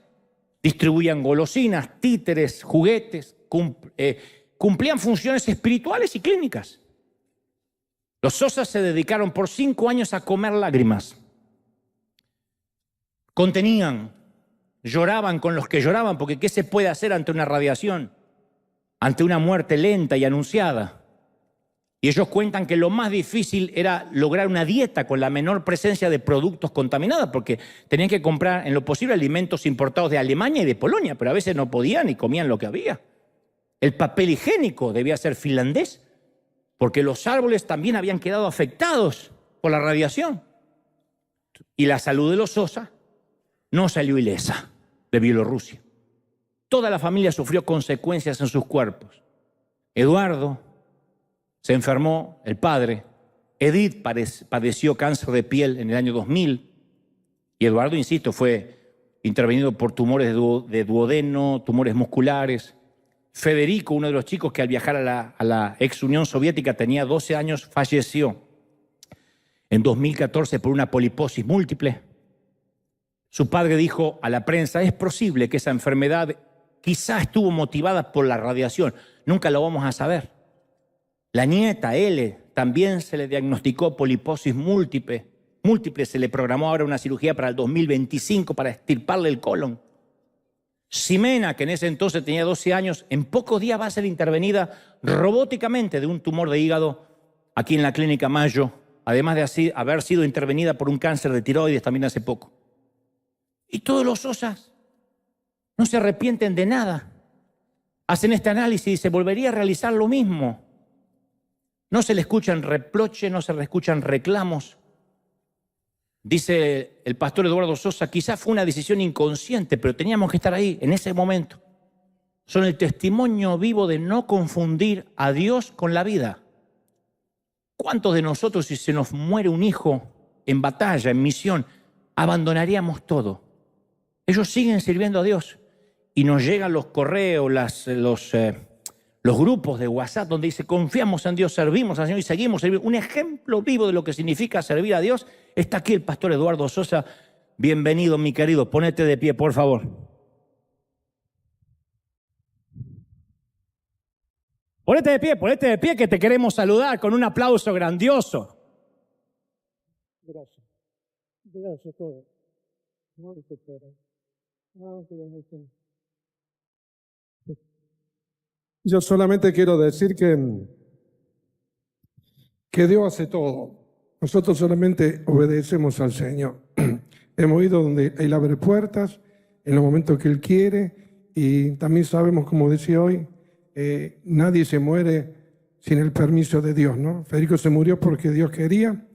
distribuían golosinas, títeres, juguetes, cumplían funciones espirituales y clínicas. Los Sosa se dedicaron por 5 años a comer lágrimas. Contenían, lloraban con los que lloraban, porque ¿qué se puede hacer ante una radiación? Ante una muerte lenta y anunciada. Y ellos cuentan que lo más difícil era lograr una dieta con la menor presencia de productos contaminados, porque tenían que comprar en lo posible alimentos importados de Alemania y de Polonia, pero a veces no podían y comían lo que había. El papel higiénico debía ser finlandés, porque los árboles también habían quedado afectados por la radiación. Y la salud de los Sosa no salió ilesa de Bielorrusia. Toda la familia sufrió consecuencias en sus cuerpos. Eduardo se enfermó, el padre. Edith padeció cáncer de piel en el año 2000. Y Eduardo, insisto, fue intervenido por tumores de duodeno, tumores musculares. Federico, uno de los chicos que al viajar a la ex Unión Soviética tenía 12 años, falleció en 2014 por una poliposis múltiple. Su padre dijo a la prensa: es posible que esa enfermedad quizá estuvo motivada por la radiación, nunca lo vamos a saber. La nieta, L, también se le diagnosticó poliposis múltiple múltiples. Se le programó ahora una cirugía para el 2025 para extirparle el colon. Ximena, que en ese entonces tenía 12 años, en pocos días va a ser intervenida robóticamente de un tumor de hígado aquí en la Clínica Mayo, además de haber sido intervenida por un cáncer de tiroides también hace poco. Y todos los Sosas no se arrepienten de nada. Hacen este análisis y se volvería a realizar lo mismo. No se le escuchan reproches, no se le escuchan reclamos. Dice el pastor Eduardo Sosa, quizás fue una decisión inconsciente, pero teníamos que estar ahí en ese momento. Son el testimonio vivo de no confundir a Dios con la vida. ¿Cuántos de nosotros, si se nos muere un hijo en batalla, en misión, abandonaríamos todo? Ellos siguen sirviendo a Dios y nos llegan los correos, los grupos de WhatsApp donde dice confiamos en Dios, servimos al Señor y seguimos sirviendo. Un ejemplo vivo de lo que significa servir a Dios está aquí el pastor Eduardo Sosa. Bienvenido, mi querido. Ponete de pie, por favor. Ponete de pie que te queremos saludar con un aplauso grandioso. Gracias. Gracias a todos. Yo solamente quiero decir que Dios hace todo. Nosotros solamente obedecemos al Señor. Hemos ido donde Él abre puertas, en los momentos que Él quiere, y también sabemos, como decía hoy, nadie se muere sin el permiso de Dios, ¿no? Federico se murió porque Dios quería.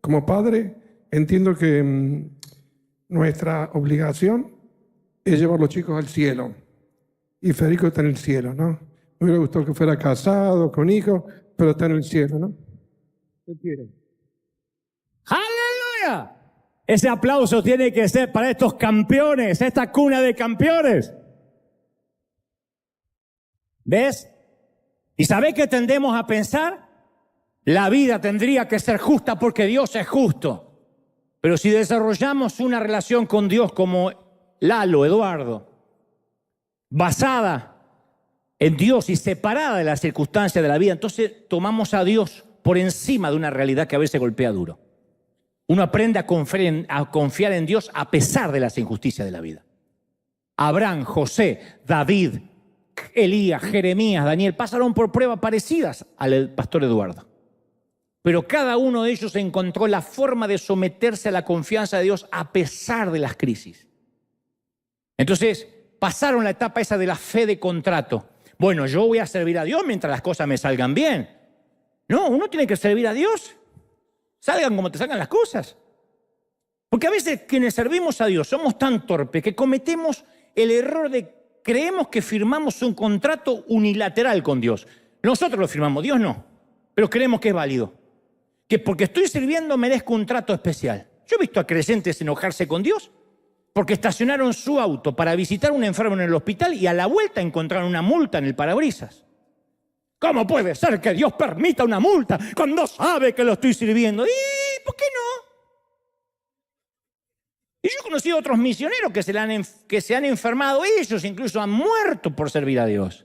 Como padre, entiendo que nuestra obligación es llevar a los chicos al cielo. Y Federico está en el cielo, ¿no? Me hubiera gustado que fuera casado, con hijos, pero está en el cielo, ¿no? ¿Qué quieren? ¡Aleluya! Ese aplauso tiene que ser para estos campeones, esta cuna de campeones. ¿Ves? ¿Y sabés qué tendemos a pensar? La vida tendría que ser justa porque Dios es justo. Pero si desarrollamos una relación con Dios como Lalo, Eduardo, basada en Dios y separada de las circunstancias de la vida, entonces tomamos a Dios por encima de una realidad que a veces golpea duro. Uno aprende a confiar en Dios a pesar de las injusticias de la vida. Abraham, José, David, Elías, Jeremías, Daniel pasaron por pruebas parecidas al pastor Eduardo. Pero cada uno de ellos encontró la forma de someterse a la confianza de Dios a pesar de las crisis. Entonces, pasaron la etapa esa de la fe de contrato. Bueno, yo voy a servir a Dios mientras las cosas me salgan bien. No, uno tiene que servir a Dios. Salgan como te salgan las cosas. Porque a veces quienes servimos a Dios somos tan torpes que cometemos el error de creemos que firmamos un contrato unilateral con Dios. Nosotros lo firmamos, Dios no. Pero creemos que es válido. Que porque estoy sirviendo merezco un trato especial. Yo he visto a creyentes enojarse con Dios porque estacionaron su auto para visitar a un enfermo en el hospital y a la vuelta encontraron una multa en el parabrisas. ¿Cómo puede ser que Dios permita una multa cuando sabe que lo estoy sirviendo? ¿Y por qué no? Y yo he conocido a otros misioneros que se han enfermado, ellos incluso han muerto por servir a Dios.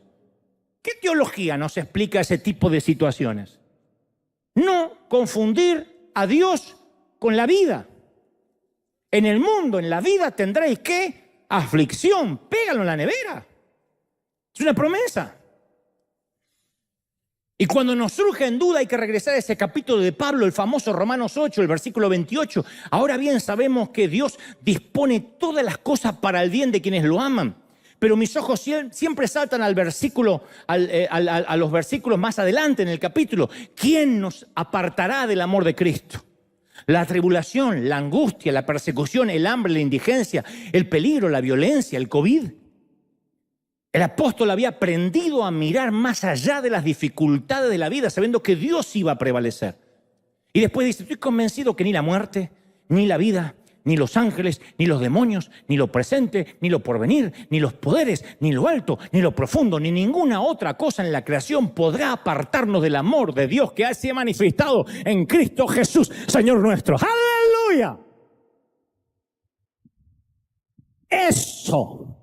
¿Qué teología nos explica ese tipo de situaciones? No confundir a Dios con la vida. En el mundo, en la vida, tendréis ¿qué? Aflicción. Pégalo en la nevera. Es una promesa. Y cuando nos surge en duda hay que regresar a ese capítulo de Pablo, el famoso Romanos 8, el versículo 28. Ahora bien sabemos que Dios dispone todas las cosas para el bien de quienes lo aman. Pero mis ojos siempre saltan al versículo, a los versículos más adelante en el capítulo. ¿Quién nos apartará del amor de Cristo? La tribulación, la angustia, la persecución, el hambre, la indigencia, el peligro, la violencia, el COVID. El apóstol había aprendido a mirar más allá de las dificultades de la vida, sabiendo que Dios iba a prevalecer. Y después dice, estoy convencido que ni la muerte, ni la vida, ni los ángeles, ni los demonios, ni lo presente, ni lo porvenir, ni los poderes, ni lo alto, ni lo profundo, ni ninguna otra cosa en la creación podrá apartarnos del amor de Dios que se ha manifestado en Cristo Jesús, Señor nuestro. ¡Aleluya! Eso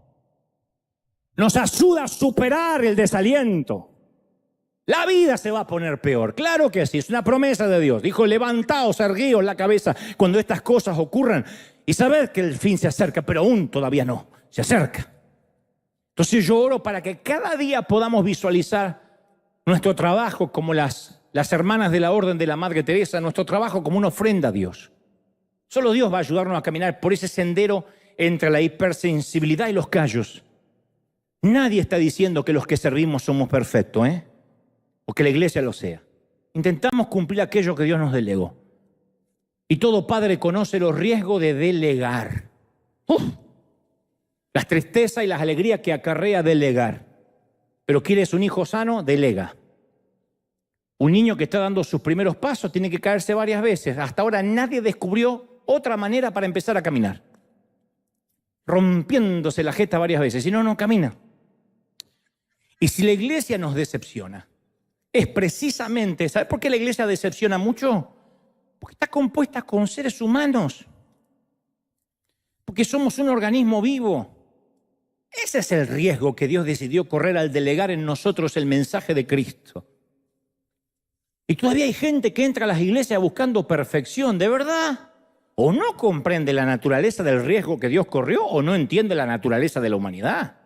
nos ayuda a superar el desaliento. La vida se va a poner peor. Claro que sí, es una promesa de Dios. Dijo, levantaos, erguíos la cabeza cuando estas cosas ocurran y sabed que el fin se acerca, pero aún todavía no, se acerca. Entonces yo oro para que cada día podamos visualizar nuestro trabajo como las hermanas de la Orden de la Madre Teresa, nuestro trabajo como una ofrenda a Dios. Solo Dios va a ayudarnos a caminar por ese sendero entre la hipersensibilidad y los callos. Nadie está diciendo que los que servimos somos perfectos, o que la iglesia lo sea. Intentamos cumplir aquello que Dios nos delegó. Y todo padre conoce los riesgos de delegar. Las tristezas y las alegrías que acarrea delegar. Pero ¿quieres un hijo sano? Delega. Un niño que está dando sus primeros pasos tiene que caerse varias veces. Hasta ahora nadie descubrió otra manera para empezar a caminar. Rompiéndose la jeta varias veces, si no, no camina. Y si la iglesia nos decepciona, es precisamente, ¿sabes por qué la iglesia decepciona mucho? Porque está compuesta con seres humanos. Porque somos un organismo vivo. Ese es el riesgo que Dios decidió correr al delegar en nosotros el mensaje de Cristo. Y todavía hay gente que entra a las iglesias buscando perfección, ¿de verdad? O no comprende la naturaleza del riesgo que Dios corrió, o no entiende la naturaleza de la humanidad.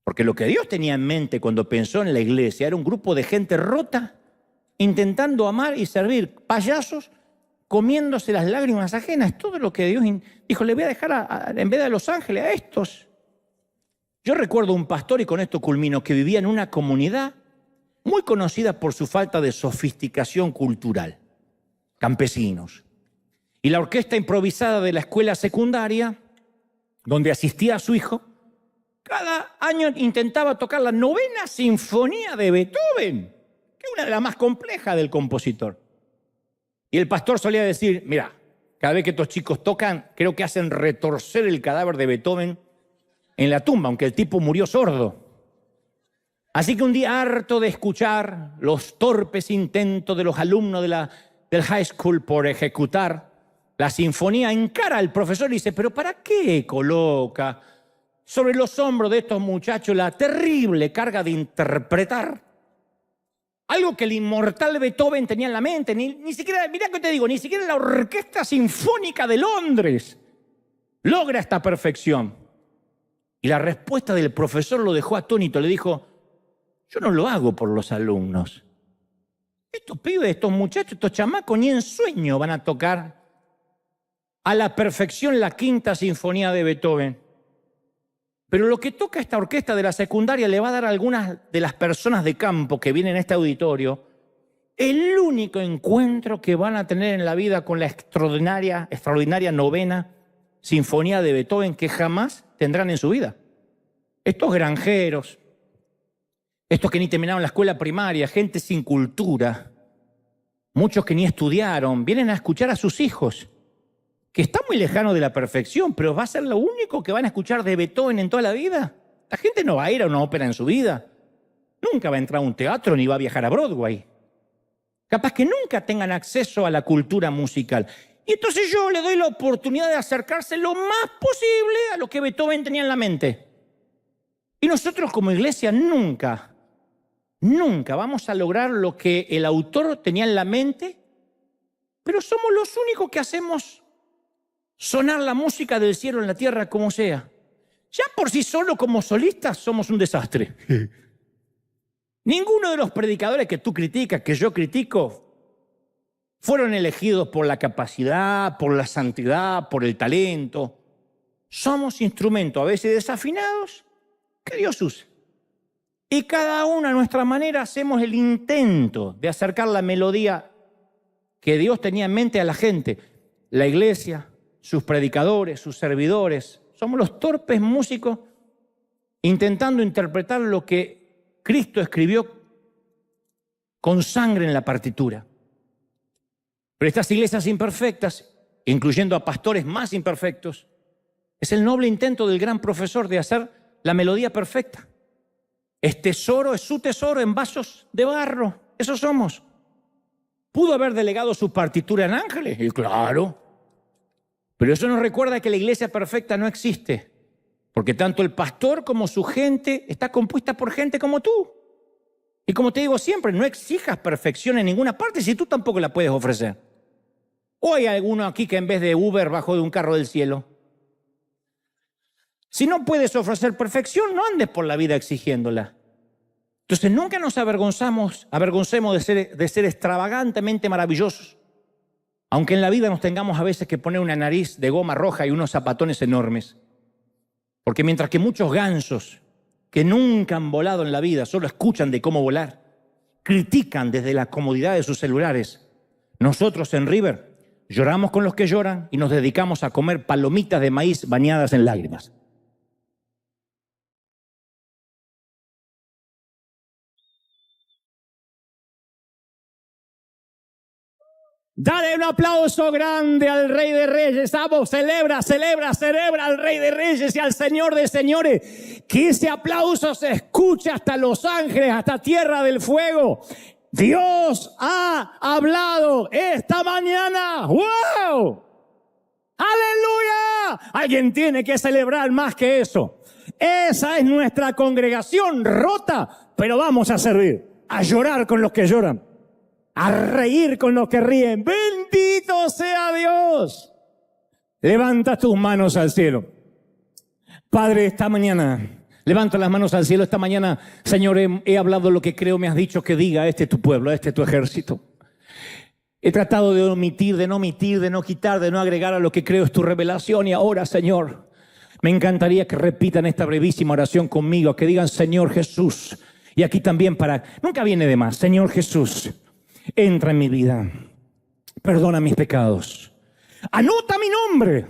Porque lo que Dios tenía en mente cuando pensó en la iglesia era un grupo de gente rota, intentando amar y servir, payasos, comiéndose las lágrimas ajenas. Todo lo que Dios dijo, le voy a dejar en vez de a los ángeles, a estos. Yo recuerdo un pastor, y con esto culmino, que vivía en una comunidad muy conocida por su falta de sofisticación cultural, campesinos. Y la orquesta improvisada de la escuela secundaria, donde asistía a su hijo, cada año intentaba tocar la 9ª sinfonía de Beethoven, que es una de las más complejas del compositor. Y el pastor solía decir, mira, cada vez que estos chicos tocan, creo que hacen retorcer el cadáver de Beethoven en la tumba, aunque el tipo murió sordo. Así que un día, harto de escuchar los torpes intentos de los alumnos del high school por ejecutar la sinfonía, encara al profesor y dice, ¿pero para qué coloca sobre los hombros de estos muchachos la terrible carga de interpretar algo que el inmortal Beethoven tenía en la mente? Ni siquiera, mira que te digo, ni siquiera la Orquesta Sinfónica de Londres logra esta perfección. Y la respuesta del profesor lo dejó atónito, le dijo, yo no lo hago por los alumnos. Estos pibes, estos muchachos, estos chamacos, ni en sueño van a tocar a la perfección la 5ª sinfonía de Beethoven. Pero lo que toca esta orquesta de la secundaria le va a dar a algunas de las personas de campo que vienen a este auditorio el único encuentro que van a tener en la vida con la extraordinaria 9ª sinfonía de Beethoven que jamás tendrán en su vida. Estos granjeros, estos que ni terminaron la escuela primaria, gente sin cultura, muchos que ni estudiaron, vienen a escuchar a sus hijos, que está muy lejano de la perfección, pero va a ser lo único que van a escuchar de Beethoven en toda la vida. La gente no va a ir a una ópera en su vida, nunca va a entrar a un teatro ni va a viajar a Broadway. Capaz que nunca tengan acceso a la cultura musical. Y entonces yo le doy la oportunidad de acercarse lo más posible a lo que Beethoven tenía en la mente. Y nosotros como iglesia nunca vamos a lograr lo que el autor tenía en la mente, pero somos los únicos que hacemos sonar la música del cielo en la tierra como sea. Ya por sí solo como solistas somos un desastre. Ninguno de los predicadores que tú criticas, que yo critico, fueron elegidos por la capacidad, por la santidad, por el talento. Somos instrumentos a veces desafinados que Dios usa. Y cada uno a nuestra manera hacemos el intento de acercar la melodía que Dios tenía en mente a la gente. La iglesia, sus predicadores, sus servidores, somos los torpes músicos intentando interpretar lo que Cristo escribió con sangre en la partitura. Pero estas iglesias imperfectas, incluyendo a pastores más imperfectos, es el noble intento del gran profesor de hacer la melodía perfecta. Es su tesoro en vasos de barro. Eso somos. ¿Pudo haber delegado su partitura en ángeles? Y claro. Pero eso nos recuerda que la iglesia perfecta no existe. Porque tanto el pastor como su gente está compuesta por gente como tú. Y Y como te digo siempre, no exijas perfección en ninguna parte si tú tampoco la puedes ofrecer. ¿O hay alguno aquí que en vez de Uber bajó de un carro del cielo? Si no puedes ofrecer perfección, no andes por la vida exigiéndola. Entonces nunca nos avergonzemos de ser extravagantemente maravillosos. Aunque en la vida nos tengamos a veces que poner una nariz de goma roja y unos zapatones enormes. Porque mientras que muchos gansos que nunca han volado en la vida, solo escuchan de cómo volar, critican desde la comodidad de sus celulares, nosotros en River lloramos con los que lloran y nos dedicamos a comer palomitas de maíz bañadas en lágrimas. Dale un aplauso grande al Rey de Reyes. Vamos, celebra al Rey de Reyes y al Señor de Señores. Que ese aplauso se escuche hasta Los Ángeles, hasta Tierra del Fuego. Dios ha hablado esta mañana. ¡Wow! ¡Aleluya! Alguien tiene que celebrar más que eso. Esa es nuestra congregación rota, pero vamos a servir, a llorar con los que lloran, a reír con los que ríen. ¡Bendito sea Dios! Levanta tus manos al cielo. Padre, esta mañana, levanta las manos al cielo. Esta mañana, Señor, he hablado lo que creo me has dicho que diga. Este es tu pueblo, este es tu ejército. He tratado de omitir, de no quitar, de no agregar a lo que creo es tu revelación. Y ahora, Señor, me encantaría que repitan esta brevísima oración conmigo, que digan, Señor Jesús. Y aquí también nunca viene de más. Señor Jesús, entra en mi vida, perdona mis pecados, anota mi nombre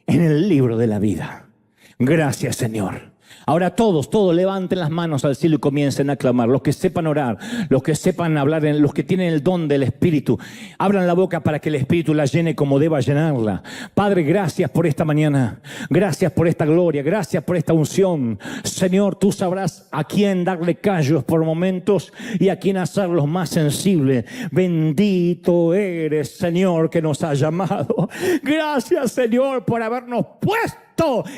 en el libro de la vida. Gracias, Señor. Ahora todos levanten las manos al cielo y comiencen a clamar. Los que sepan orar, los que sepan hablar, los que tienen el don del Espíritu, abran la boca para que el Espíritu la llene como deba llenarla. Padre, gracias por esta mañana. Gracias por esta gloria. Gracias por esta unción. Señor, tú sabrás a quién darle callos por momentos y a quién hacerlos más sensibles. Bendito eres, Señor, que nos ha llamado. Gracias, Señor, por habernos puesto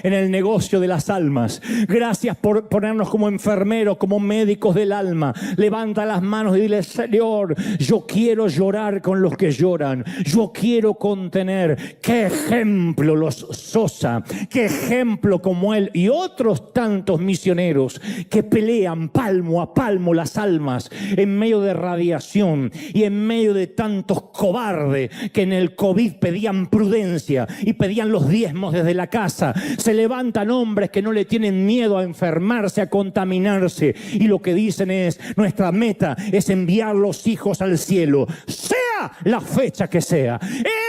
en el negocio de las almas. Gracias por ponernos como enfermeros, como médicos del alma. Levanta las manos y dile, Señor, yo quiero llorar con los que lloran. Yo quiero contener. Qué ejemplo los Sosa, qué ejemplo como él y otros tantos misioneros que pelean palmo a palmo las almas en medio de radiación y en medio de tantos cobardes que en el COVID pedían prudencia y pedían los diezmos desde la casa. Se levantan hombres que no le tienen miedo a enfermarse, a contaminarse, y lo que dicen es, nuestra meta es enviar los hijos al cielo, sea la fecha que sea.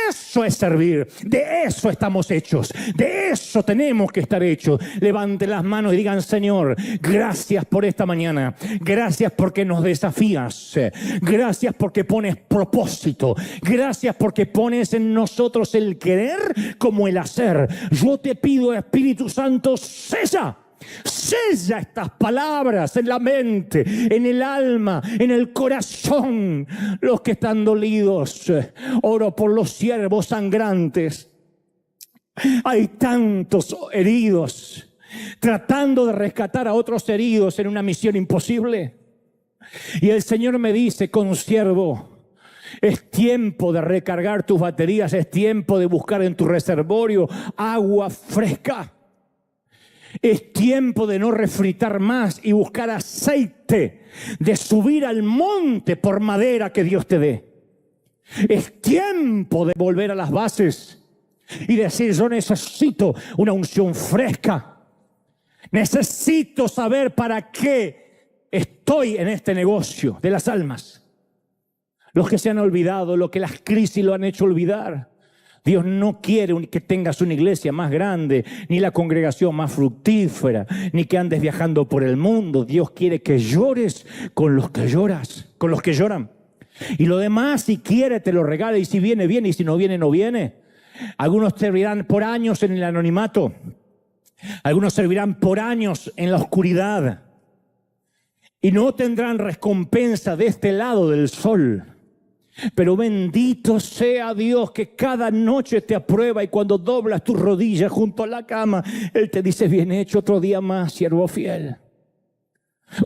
Eso es servir, de eso estamos hechos, de eso tenemos que estar hechos. Levanten las manos y digan, Señor, gracias por esta mañana, gracias porque nos desafías, gracias porque pones propósito, gracias porque pones en nosotros el querer como el hacer. Yo te pido, Espíritu Santo, sella estas palabras en la mente, en el alma, en el corazón. Los que están dolidos, oro por los siervos sangrantes. Hay tantos heridos, tratando de rescatar a otros heridos en una misión imposible. Y el Señor me dice, consiervo, es tiempo de recargar tus baterías, es tiempo de buscar en tu reservorio agua fresca. Es tiempo de no refritar más y buscar aceite, de subir al monte por madera que Dios te dé. Es tiempo de volver a las bases y decir, yo necesito una unción fresca. Necesito saber para qué estoy en este negocio de las almas. Los que se han olvidado, lo que las crisis lo han hecho olvidar. Dios no quiere que tengas una iglesia más grande, ni la congregación más fructífera, ni que andes viajando por el mundo. Dios quiere que llores con los que lloras, con los que lloran. Y lo demás, si quiere, te lo regala, y si viene, viene, y si no viene, no viene. Algunos servirán por años en el anonimato. Algunos servirán por años en la oscuridad. Y no tendrán recompensa de este lado del sol. Pero bendito sea Dios que cada noche te aprueba, y cuando doblas tus rodillas junto a la cama, Él te dice, bien hecho, otro día más, siervo fiel.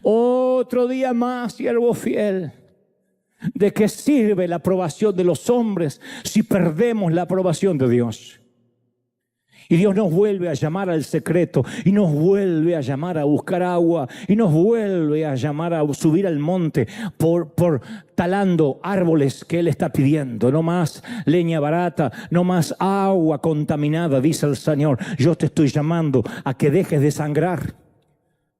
Otro día más, siervo fiel. ¿De qué sirve la aprobación de los hombres si perdemos la aprobación de Dios? Y Dios nos vuelve a llamar al secreto, y nos vuelve a llamar a buscar agua, y nos vuelve a llamar a subir al monte por talando árboles que Él está pidiendo. No más leña barata, no más agua contaminada, dice el Señor. Yo te estoy llamando a que dejes de sangrar,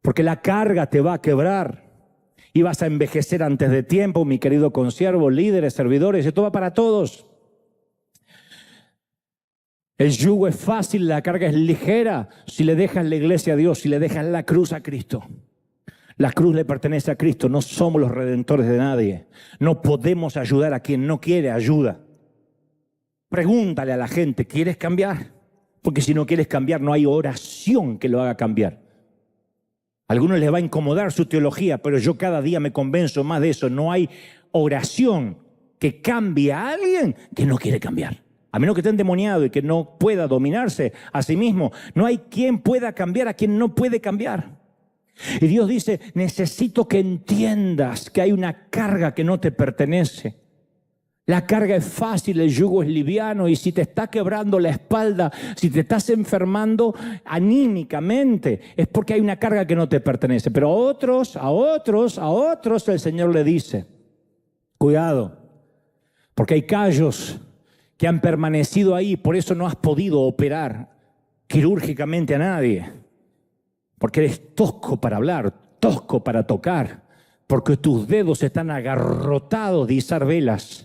porque la carga te va a quebrar. Y vas a envejecer antes de tiempo, mi querido consiervo, líderes, servidores, esto va para todos. El yugo es fácil, la carga es ligera si le dejas la iglesia a Dios, si le dejas la cruz a Cristo. La cruz le pertenece a Cristo, no somos los redentores de nadie. No podemos ayudar a quien no quiere ayuda. Pregúntale a la gente, ¿quieres cambiar? Porque si no quieres cambiar, no hay oración que lo haga cambiar. A algunos les va a incomodar su teología, pero yo cada día me convenzo más de eso. No hay oración que cambie a alguien que no quiere cambiar. A menos que esté endemoniado y que no pueda dominarse a sí mismo. No hay quien pueda cambiar a quien no puede cambiar. Y Dios dice, necesito que entiendas que hay una carga que no te pertenece. La carga es fácil, el yugo es liviano, y si te está quebrando la espalda, si te estás enfermando anímicamente, es porque hay una carga que no te pertenece. Pero a otros el Señor le dice, cuidado, porque hay callos que han permanecido ahí, por eso no has podido operar quirúrgicamente a nadie, porque eres tosco para hablar, tosco para tocar, porque tus dedos están agarrotados de izar velas.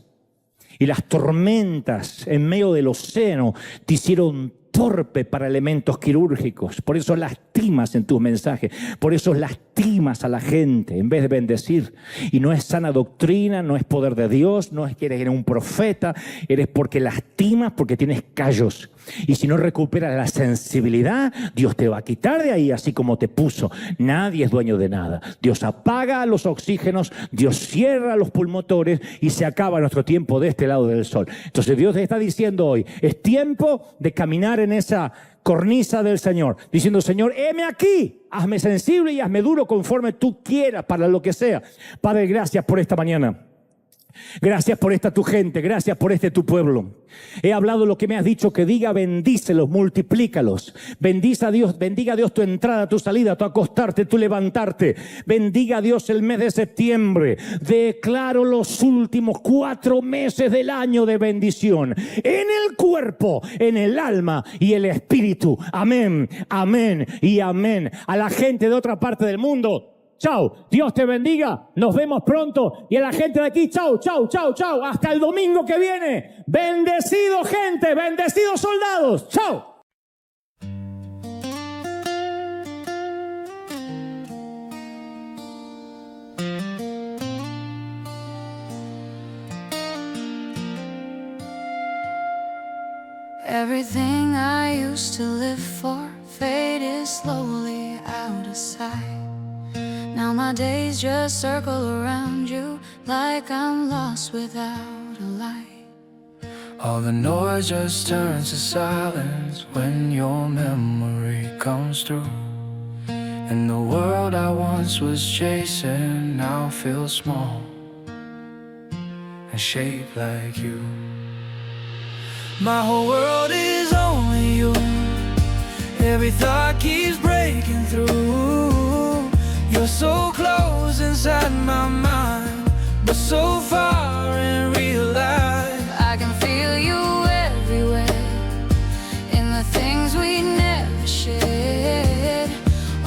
Y las tormentas en medio del océano te hicieron torpe para elementos quirúrgicos. Por eso lastimas en tus mensajes. Por eso lastimas a la gente en vez de bendecir. Y no es sana doctrina, no es poder de Dios, no es que eres un profeta. Eres porque lastimas, porque tienes callos. Y si no recuperas la sensibilidad, Dios te va a quitar de ahí así como te puso. Nadie es dueño de nada. Dios apaga los oxígenos, Dios cierra los pulmotores y se acaba nuestro tiempo de este lado del sol. Entonces Dios te está diciendo hoy, es tiempo de caminar en esa cornisa del Señor, diciendo, Señor, heme aquí, hazme sensible y hazme duro conforme tú quieras para lo que sea. Padre, gracias por esta mañana. Gracias por esta tu gente, gracias por este tu pueblo. He hablado lo que me has dicho, que diga bendícelos, multiplícalos. Bendiga a Dios tu entrada, tu salida, tu acostarte, tu levantarte. Bendiga a Dios el mes de septiembre. Declaro los últimos 4 meses del año de bendición en el cuerpo, en el alma y el espíritu. Amén, amén y amén. A la gente de otra parte del mundo, chao, Dios te bendiga, nos vemos pronto. Y a la gente de aquí, chao, chao, chao, chao, hasta el domingo que viene. Bendecido gente, bendecidos soldados, chao. Everything I used to live for faded slowly out of sight. Now my days just circle around you like I'm lost without a light. All the noise just turns to silence when your memory comes through. And the world I once was chasing now feels small and shaped like you. My whole world is only you. Every thought keeps breaking through. You're so close inside my mind, but so far in real life. I can feel you everywhere, in the things we never shared.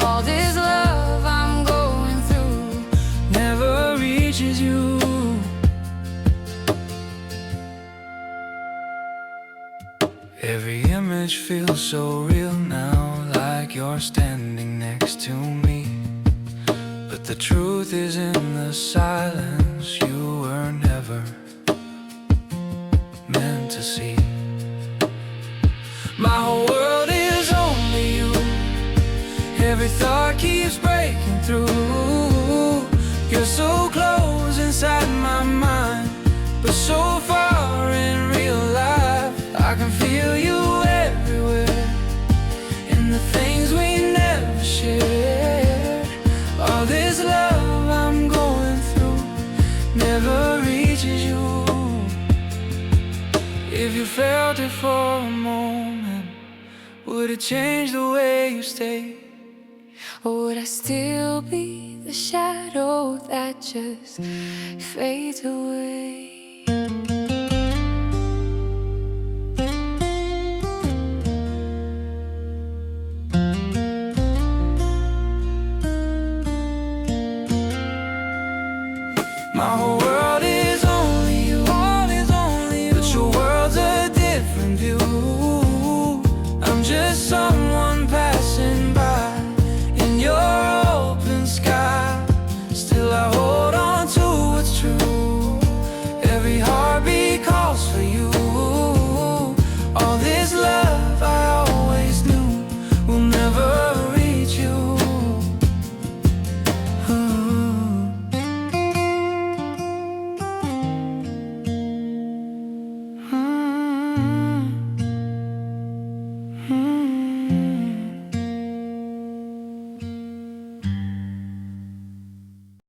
All this love I'm going through never reaches you. Every image feels so real now, like you're standing next to me. But the truth is in the silence, you were never meant to see. My whole world is only you. Every thought keeps breaking through. You're so close inside my mind, but so far in real life. I can feel you everywhere, in the things we never shared. All this love you felt it for a moment, would it change the way you stay? Or would I still be the shadow that just fades away?